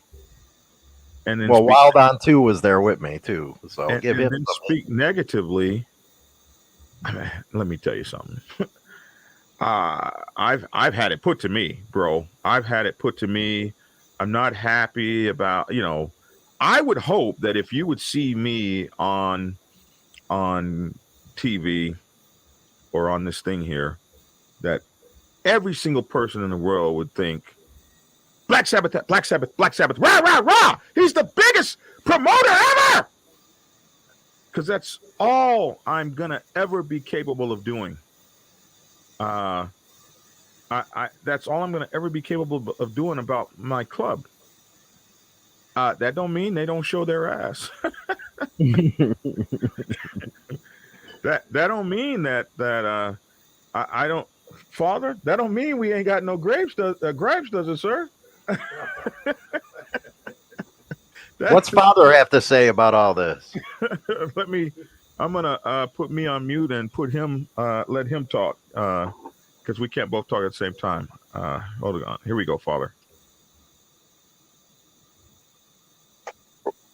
And then Well, Wild On 2 was there with me too, so and, give and him then some. speak negatively. Let me tell you something. I've had it put to me, bro. I've had it put to me. I'm not happy about, I would hope that if you would see me on TV or on this thing here, that every single person in the world would think Black Sabbath, Black Sabbath, Black Sabbath, rah, rah, rah. He's the biggest promoter ever. Because that's all I'm going to ever be capable of doing. That's all I'm going to ever be capable of doing about my club. That don't mean they don't show their ass. that don't mean that I don't, Father. That don't mean we ain't got no grapes, does it, sir? What's Father have to say about all this? I'm gonna put me on mute and put him, let him talk, because we can't both talk at the same time. Hold on, here we go, Father.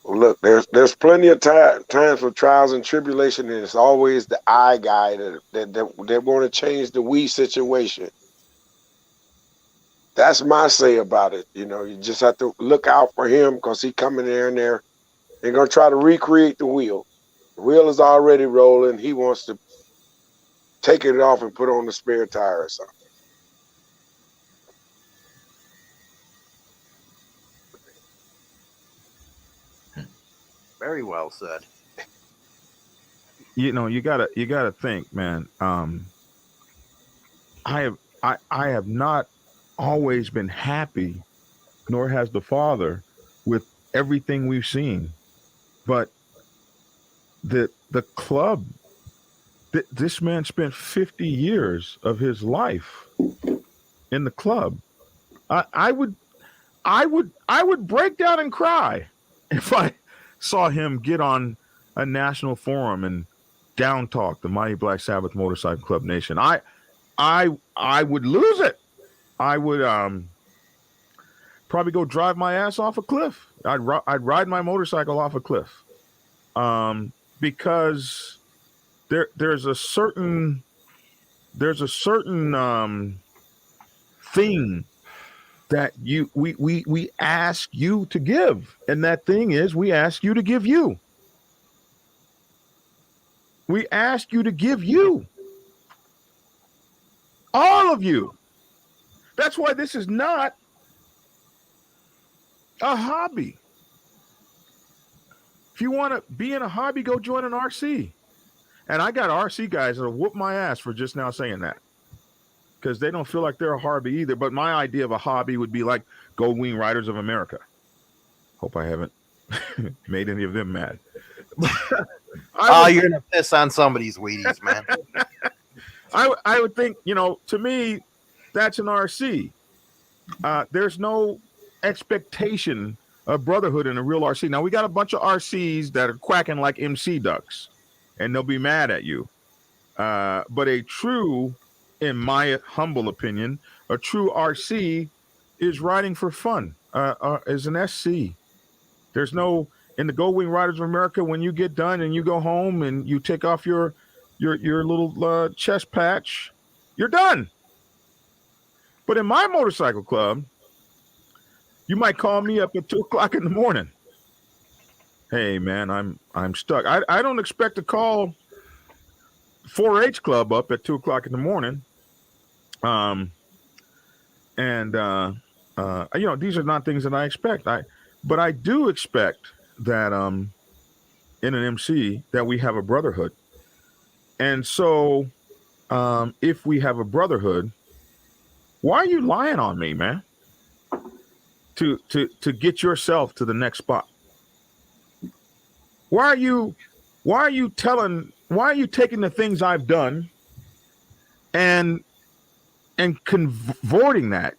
Look, there's plenty of times for trials and tribulation, and it's always the I guy that want to change the we situation. That's my say about it. You just have to look out for him, because he coming there and they're gonna try to recreate the wheel. The wheel is already rolling. He wants to take it off and put on the spare tire or something. Very well said. You gotta think, man. I have not always been happy, nor has the Father, with everything we've seen. But the club, this man spent 50 years of his life in the club. I would break down and cry if I saw him get on a national forum and down talk the Mighty Black Sabbath Motorcycle Club Nation. I would lose it. I would probably go drive my ass off a cliff. I'd ride my motorcycle off a cliff, because there's a certain thing that we ask you to give, and that thing is we ask you to give you. We ask you to give you. All of you. That's why this is not a hobby. If you want to be in a hobby, go join an RC. And I got RC guys that'll whoop my ass for just now saying that, because they don't feel like they're a hobby either. But my idea of a hobby would be like Gold Wing Riders of America. Hope I haven't made any of them mad. Oh, you're gonna piss on somebody's Wheaties, man. I would think, to me, that's an RC. There's no expectation of brotherhood in a real RC. Now we got a bunch of RCs that are quacking like MC ducks, and they'll be mad at you. But a true, in my humble opinion, a true RC is riding for fun. Is an SC. There's no in the Gold Wing Riders of America when you get done and you go home and you take off your little chest patch, you're done. But in my motorcycle club, you might call me up at 2:00 in the morning. Hey man, I'm stuck. I don't expect to call 4-H club up at 2:00 in the morning. These are not things that I expect. But I do expect that in an MC that we have a brotherhood. And so if we have a brotherhood, why are you lying on me, man? To get yourself to the next spot. Why are you taking the things I've done and converting that?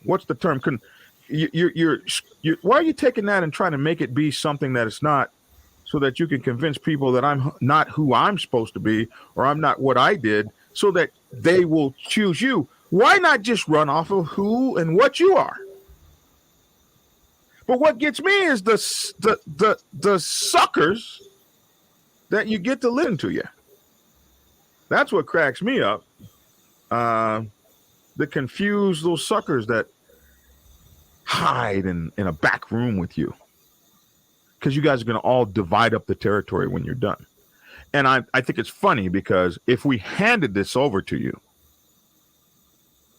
What's the term? Why are you taking that and trying to make it be something that it's not, so that you can convince people that I'm not who I'm supposed to be, or I'm not what I did, so that they will choose you? Why not just run off of who and what you are? But what gets me is the suckers that you get to listen to you. That's what cracks me up. The confused little suckers that hide in a back room with you, because you guys are going to all divide up the territory when you're done. And I think it's funny, because if we handed this over to you,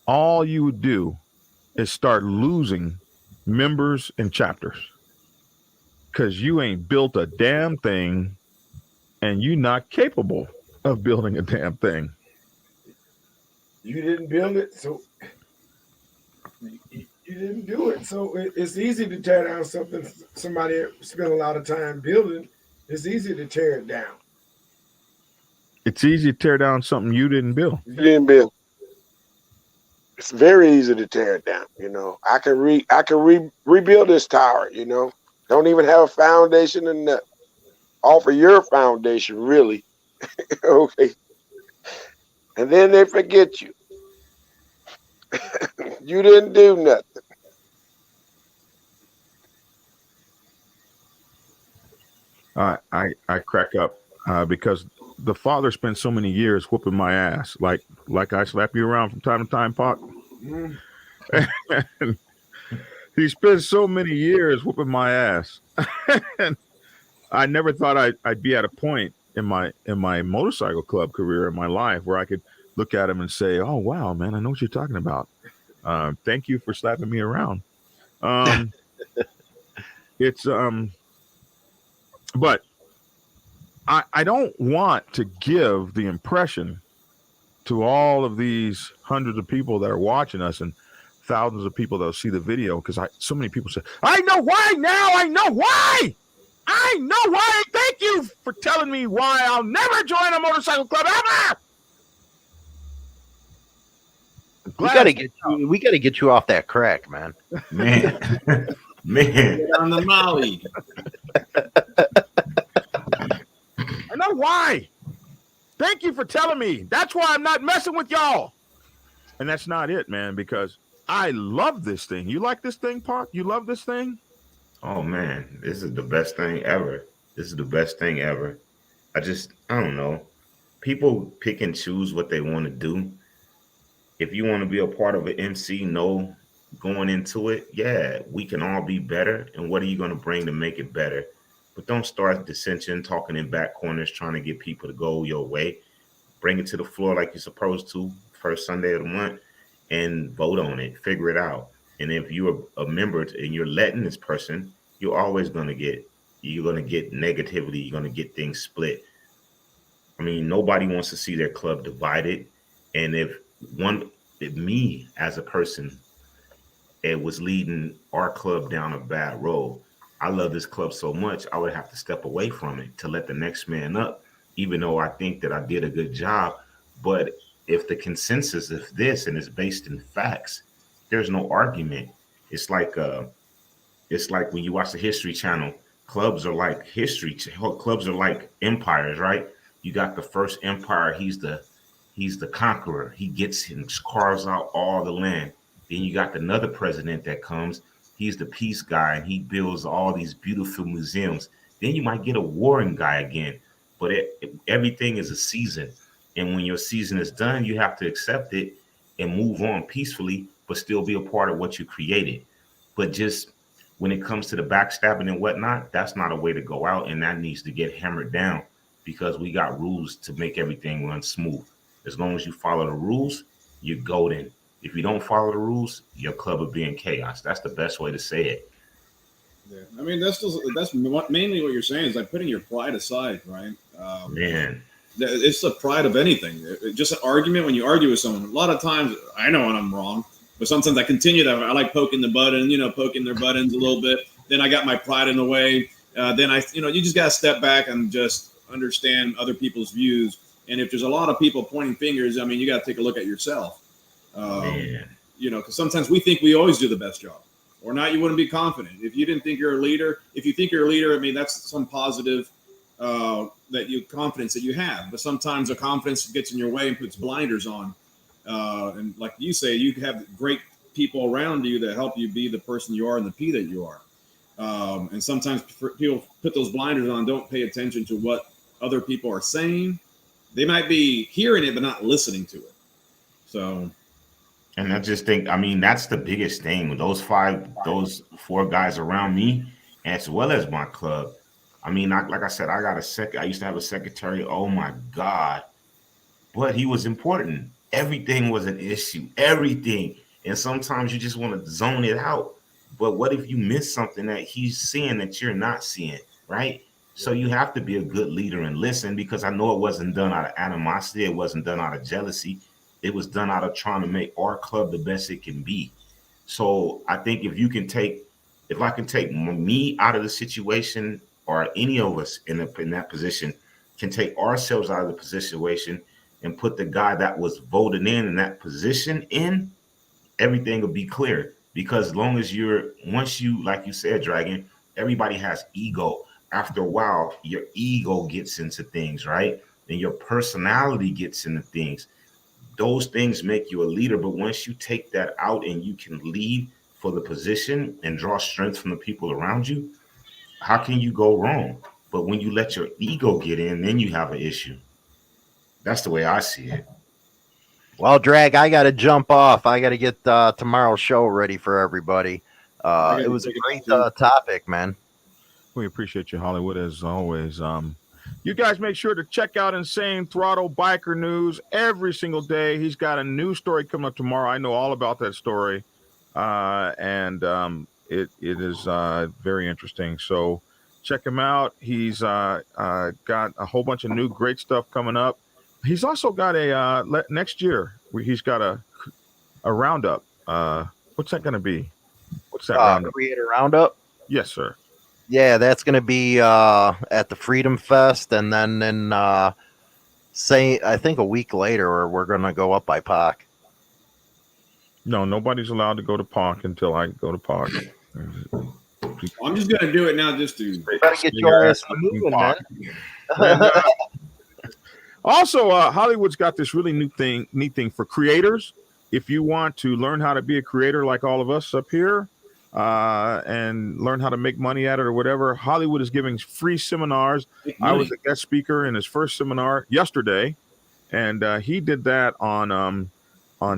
all you would do is start losing members and chapters, because you ain't built a damn thing and you not capable of building a damn thing. You didn't build it, so you didn't do it. So it's easy to tear down something somebody spent a lot of time building. It's easy to tear it down. It's easy to tear down something you didn't build. You didn't build. It's very easy to tear it down. I can rebuild this tower. Don't even have a foundation and offer your foundation, really. Okay. And then they forget you. You didn't do nothing. I crack up because the father spent so many years whooping my ass, like I slap you around from time to time, Pop. Mm. And he spent so many years whooping my ass. And I never thought I'd be at a point in my motorcycle club career in my life where I could look at him and say, "Oh wow, man, I know what you're talking about. Thank you for slapping me around." It's but I don't want to give the impression to all of these hundreds of people that are watching us and thousands of people that'll see the video, because so many people say, "I know why now. I know why. I know why. Thank you for telling me why I'll never join a motorcycle club ever." We gotta get you off that crack, man. Man. Get on the Molly. I know why. Thank you for telling me. That's why I'm not messing with y'all. And that's not it, man, because I love this thing. You like this thing, Park? You love this thing? Oh man, this is the best thing ever. This is the best thing ever. I don't know. People pick and choose what they want to do. If you want to be a part of an MC, know going into it, yeah, we can all be better. And what are you going to bring to make it better? But don't start dissension, talking in back corners, trying to get people to go your way. Bring it to the floor like you're supposed to, first Sunday of the month, and vote on it. Figure it out. And if you're a member and you're letting this person, you're always going to get negativity. You're going to get things split. I mean, nobody wants to see their club divided. And if me as a person, it was leading our club down a bad road, I love this club so much, I would have to step away from it to let the next man up, even though I think that I did a good job. But if the consensus is this and it's based in facts, there's no argument. It's like when you watch the History Channel, clubs are like clubs are like empires, right? You got the first empire, he's the conqueror. He gets and carves out all the land. Then you got another president that comes. He's the peace guy and he builds all these beautiful museums. Then you might get a warring guy again. But everything is a season. And when your season is done, you have to accept it and move on peacefully, but still be a part of what you created. But just when it comes to the backstabbing and whatnot, that's not a way to go out. And that needs to get hammered down because we got rules to make everything run smooth. As long as you follow the rules, you're golden. If you don't follow the rules, your club will be in chaos. That's the best way to say it. Yeah, I mean that's mainly what you're saying is like putting your pride aside, right? Man, It's the pride of anything. Just an argument when you argue with someone. A lot of times I know when I'm wrong, but sometimes I continue that. I like poking the button, poking their buttons a little bit. Then I got my pride in the way. Then you just got to step back and just understand other people's views. And if there's a lot of people pointing fingers, I mean, you got to take a look at yourself. man. Because sometimes we think we always do the best job, or not. You wouldn't be confident if you didn't think you're a leader. If you think you're a leader, I mean, that's some positive confidence that you have. But sometimes the confidence gets in your way and puts blinders on. And like you say, you have great people around you that help you be the person you are and the P that you are. And sometimes people put those blinders on, don't pay attention to what other people are saying. They might be hearing it, but not listening to it. So, And I just think, I mean, that's the biggest thing with those four guys around me, as well as my club. I mean, like I said, I used to have a secretary. Oh my God. But he was important. Everything was an issue, everything. And sometimes you just want to zone it out. But what if you miss something that he's seeing that you're not seeing, right? So you have to be a good leader and listen because I know it wasn't done out of animosity. It wasn't done out of jealousy. It was done out of trying to make our club the best it can be. So I think if I can take me out of the situation or any of us in that position can take ourselves out of the situation and put the guy that was voted in that position in, everything will be clear. Because as long as once you, like you said, Dragon, everybody has ego. After a while, your ego gets into things, right? And your personality gets into things. Those things make you a leader. But once you take that out and you can lead for the position and draw strength from the people around you, how can you go wrong? But when you let your ego get in, then you have an issue. That's the way I see it. Well, Drag, I got to jump off. I got to get tomorrow's show ready for everybody. It was a great topic, man. We appreciate you, Hollywood, as always. You guys make sure to check out Insane Throttle Biker News every single day. He's got a new story coming up tomorrow. I know all about that story, and it is very interesting. So check him out. He's got a whole bunch of new great stuff coming up. He's also got next year. He's got a roundup. What's that going to be? What's that roundup? Creator Roundup? Yes, sir. Yeah, that's going to be at the Freedom Fest, and then in I think a week later, we're going to go up by Pac. No, nobody's allowed to go to Pac until I go to Pac. I'm just going to do it now just to better get your ass moving, man. And, also, Hollywood's got this really neat thing for creators. If you want to learn how to be a creator like all of us up here, and learn how to make money at it or whatever, Hollywood is giving free seminars. I was a guest speaker in his first seminar yesterday, and he did that on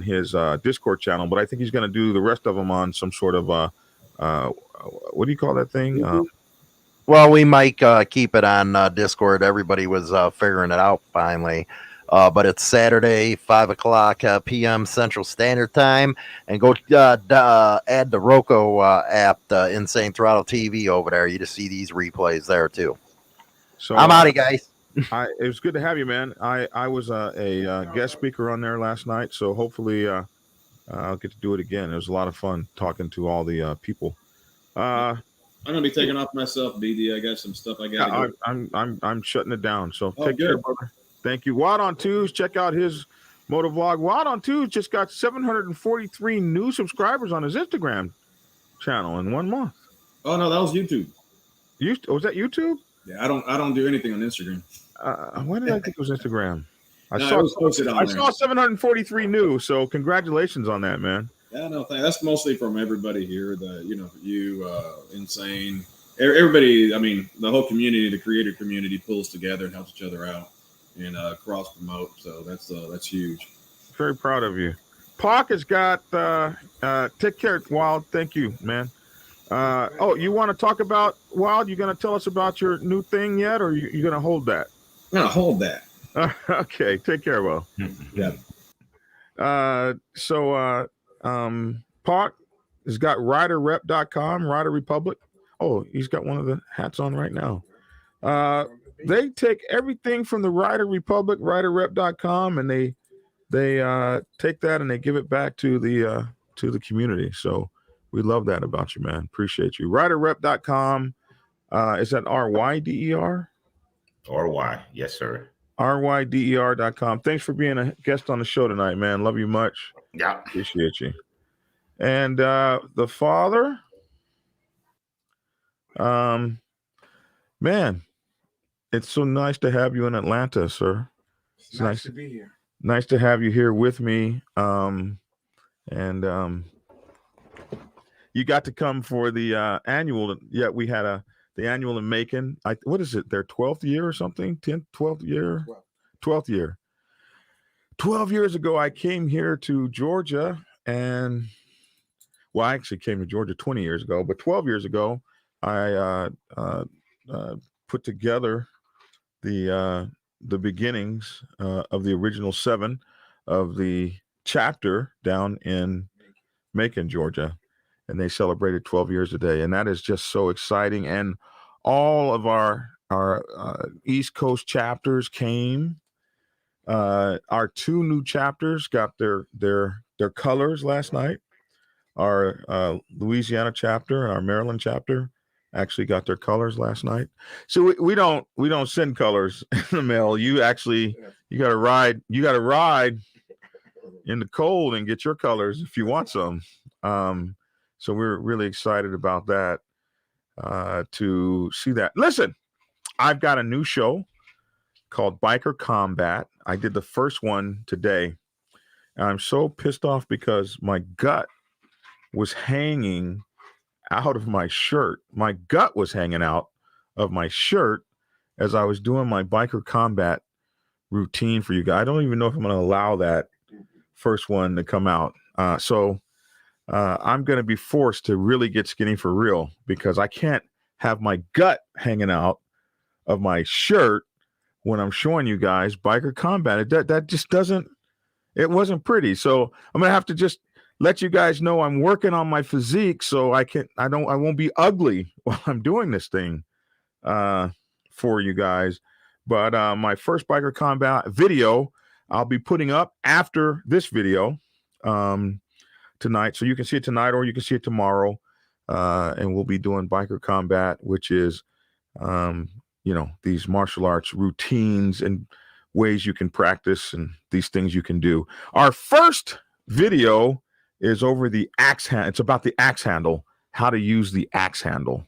his Discord channel. But I think he's going to do the rest of them on some sort of what do you call that thing? Well, we might keep it on Discord. Everybody was figuring it out finally. But it's Saturday, 5:00 p.m. Central Standard Time. And go add the Roku app, the Insane Throttle TV over there. You just see these replays there, too. So I'm out of guys. It was good to have you, man. I was a guest speaker on there last night, so hopefully I'll get to do it again. It was a lot of fun talking to all the people. I'm gonna be taking off myself, BD. I got some stuff I got to do. I'm shutting it down. So Oh, take care, good. brother. Thank you. Wild on Twos. Check out his motovlog. Wild on Twos just got 743 new subscribers on his Instagram channel in 1 month. Oh no, that was YouTube. Was that YouTube? Yeah, I don't do anything on Instagram. Why did I think it was Instagram? It was posted on there. I saw 743 new. So congratulations on that, man. Yeah, no, that's mostly from everybody here. Insane. Everybody. I mean, the whole community, the creator community, pulls together and helps each other out and cross promote. So that's huge. Very proud of you. Pac has got. Take care, Wild. Thank you, man. You want to talk about Wild? You going to tell us about your new thing yet, or you going to hold that? I'm gonna hold that. Okay. Take care, Will. Yeah. Pac has got riderrep.com, Rider Republic. Oh, he's got one of the hats on right now. They take everything from the Rider Republic, riderrep.com, and they take that and they give it back to the community. So we love that about you, man. Appreciate you. Riderrep.com. Is that RYDER? RY. Yes, sir. RYDER.com. Thanks for being a guest on the show tonight, man. Love you much. Yeah. Appreciate you. And the father, man, it's so nice to have you in Atlanta, sir. It's nice to be here. Nice to have you here with me. You got to come for the annual. Yeah, we had the annual in Macon. What is it? Their 12th year or something? 10th, 12th year? 12th year. 12 years ago, I came here to Georgia I actually came to Georgia 20 years ago, but 12 years ago, I put together the beginnings of the original 7 of the chapter down in Macon, Georgia. And they celebrated 12 years today. And that is just so exciting. And all of our East Coast chapters came. Our 2 new chapters got their colors last night. Our Louisiana chapter and our Maryland chapter actually got their colors last night. So we don't send colors in the mail. You got to ride in the cold and get your colors if you want some. So we're really excited about that, to see that. Listen, I've got a new show called Biker Combat. I did the first one today. And I'm so pissed off because my gut was hanging out of my shirt. My gut was hanging out of my shirt as I was doing my Biker Combat routine for you guys. I don't even know if I'm going to allow that first one to come out. So I'm going to be forced to really get skinny for real because I can't have my gut hanging out of my shirt when I'm showing you guys Biker Combat. That just doesn't, it wasn't pretty. So I'm going to have to just let you guys know I'm working on my physique so I won't be ugly while I'm doing this thing for you guys. But my first Biker Combat video I'll be putting up after this video tonight. So you can see it tonight or you can see it tomorrow. And we'll be doing Biker Combat, which is, these martial arts routines and ways you can practice and these things you can do. Our first video is over the axe hand. It's about the axe handle, how to use the axe handle.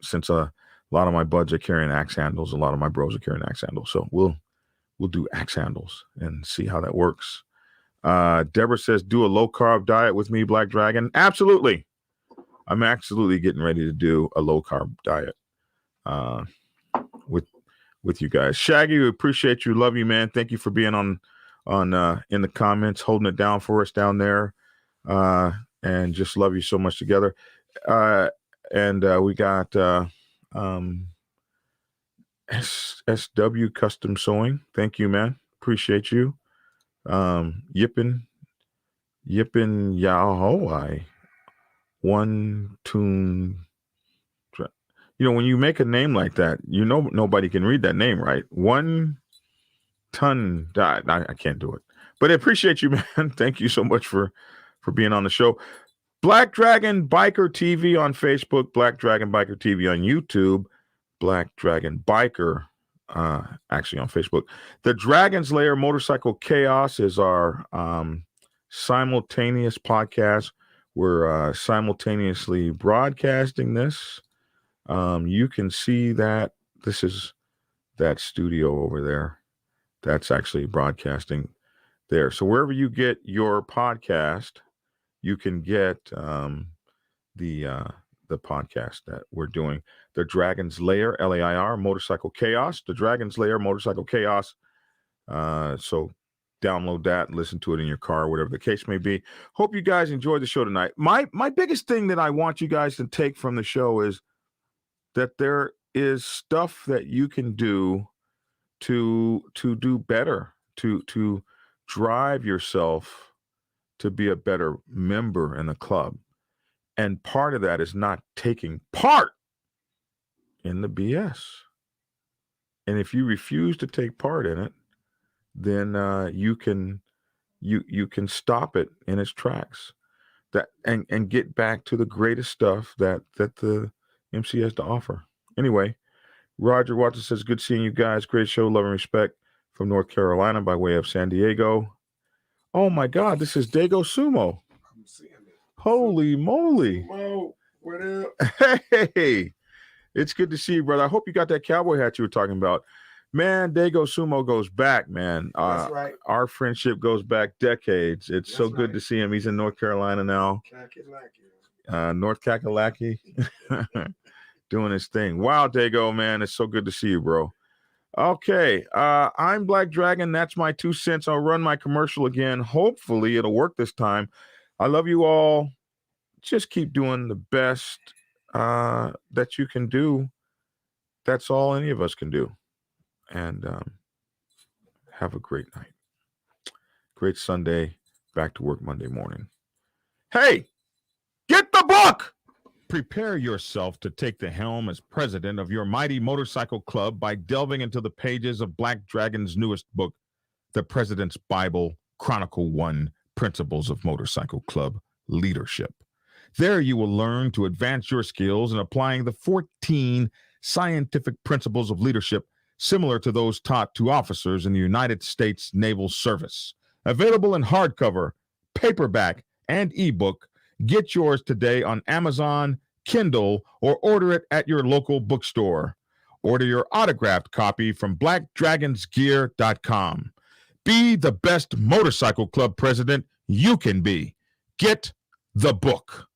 Since a lot of my buds are carrying axe handles, a lot of my bros are carrying axe handles. So we'll do axe handles and see how that works. Deborah says, do a low carb diet with me, Black Dragon. Absolutely. I'm absolutely getting ready to do a low carb diet with you guys. Shaggy, we appreciate you. Love you, man. Thank you for being on in the comments, holding it down for us down there. And just love you so much together. And we got SW Custom Sewing. Thank you, man. Appreciate you. Yippin Yahoo. One tune. When you make a name like that, nobody can read that name, right? 1 ton. I can't do it, but I appreciate you, man. Thank you so much for being on the show. Black Dragon Biker TV on Facebook, Black Dragon Biker TV on YouTube, Black Dragon Biker actually on Facebook. The Dragon's Lair Motorcycle Chaos is our simultaneous podcast. We're simultaneously broadcasting this. You can see that this is that studio over there. That's actually broadcasting there. So wherever you get your podcast, you can get the podcast that we're doing. The Dragon's Lair, Lair, Motorcycle Chaos. The Dragon's Lair, Motorcycle Chaos. So download that and listen to it in your car, whatever the case may be. Hope you guys enjoyed the show tonight. My biggest thing that I want you guys to take from the show is that there is stuff that you can do to do better, to drive yourself to be a better member in the club. And part of that is not taking part in the BS. And if you refuse to take part in it, then you can stop it in its tracks. That and get back to the greatest stuff that the MC has to offer. Anyway, Roger Watson says, good seeing you guys. Great show, love and respect from North Carolina by way of San Diego. Oh my God, this is Dago Sumo. I'm seeing it. Holy moly. Sumo, what up? Hey, it's good to see you, brother. I hope you got that cowboy hat you were talking about. Man, Dago Sumo goes back, man. That's right. Our friendship goes back decades. It's That's so good right. to see him. He's in North Carolina now. North Kakalaki. Doing his thing. Wow, Dago, man. It's so good to see you, bro. Okay. I'm Black Dragon. That's my 2 cents. I'll run my commercial again. Hopefully it'll work this time. I love you all. Just keep doing the best that you can do. That's all any of us can do. And have a great night. Great Sunday. Back to work Monday morning. Hey, get the book! Prepare yourself to take the helm as president of your mighty motorcycle club by delving into the pages of Black Dragon's newest book, The President's Bible, Chronicle 1, Principles of Motorcycle Club Leadership. There you will learn to advance your skills in applying the 14 scientific principles of leadership similar to those taught to officers in the United States Naval Service. Available in hardcover, paperback, and ebook. Get yours today on Amazon, Kindle, or order it at your local bookstore. Order your autographed copy from blackdragonsgear.com. Be the best motorcycle club president you can be. Get the book.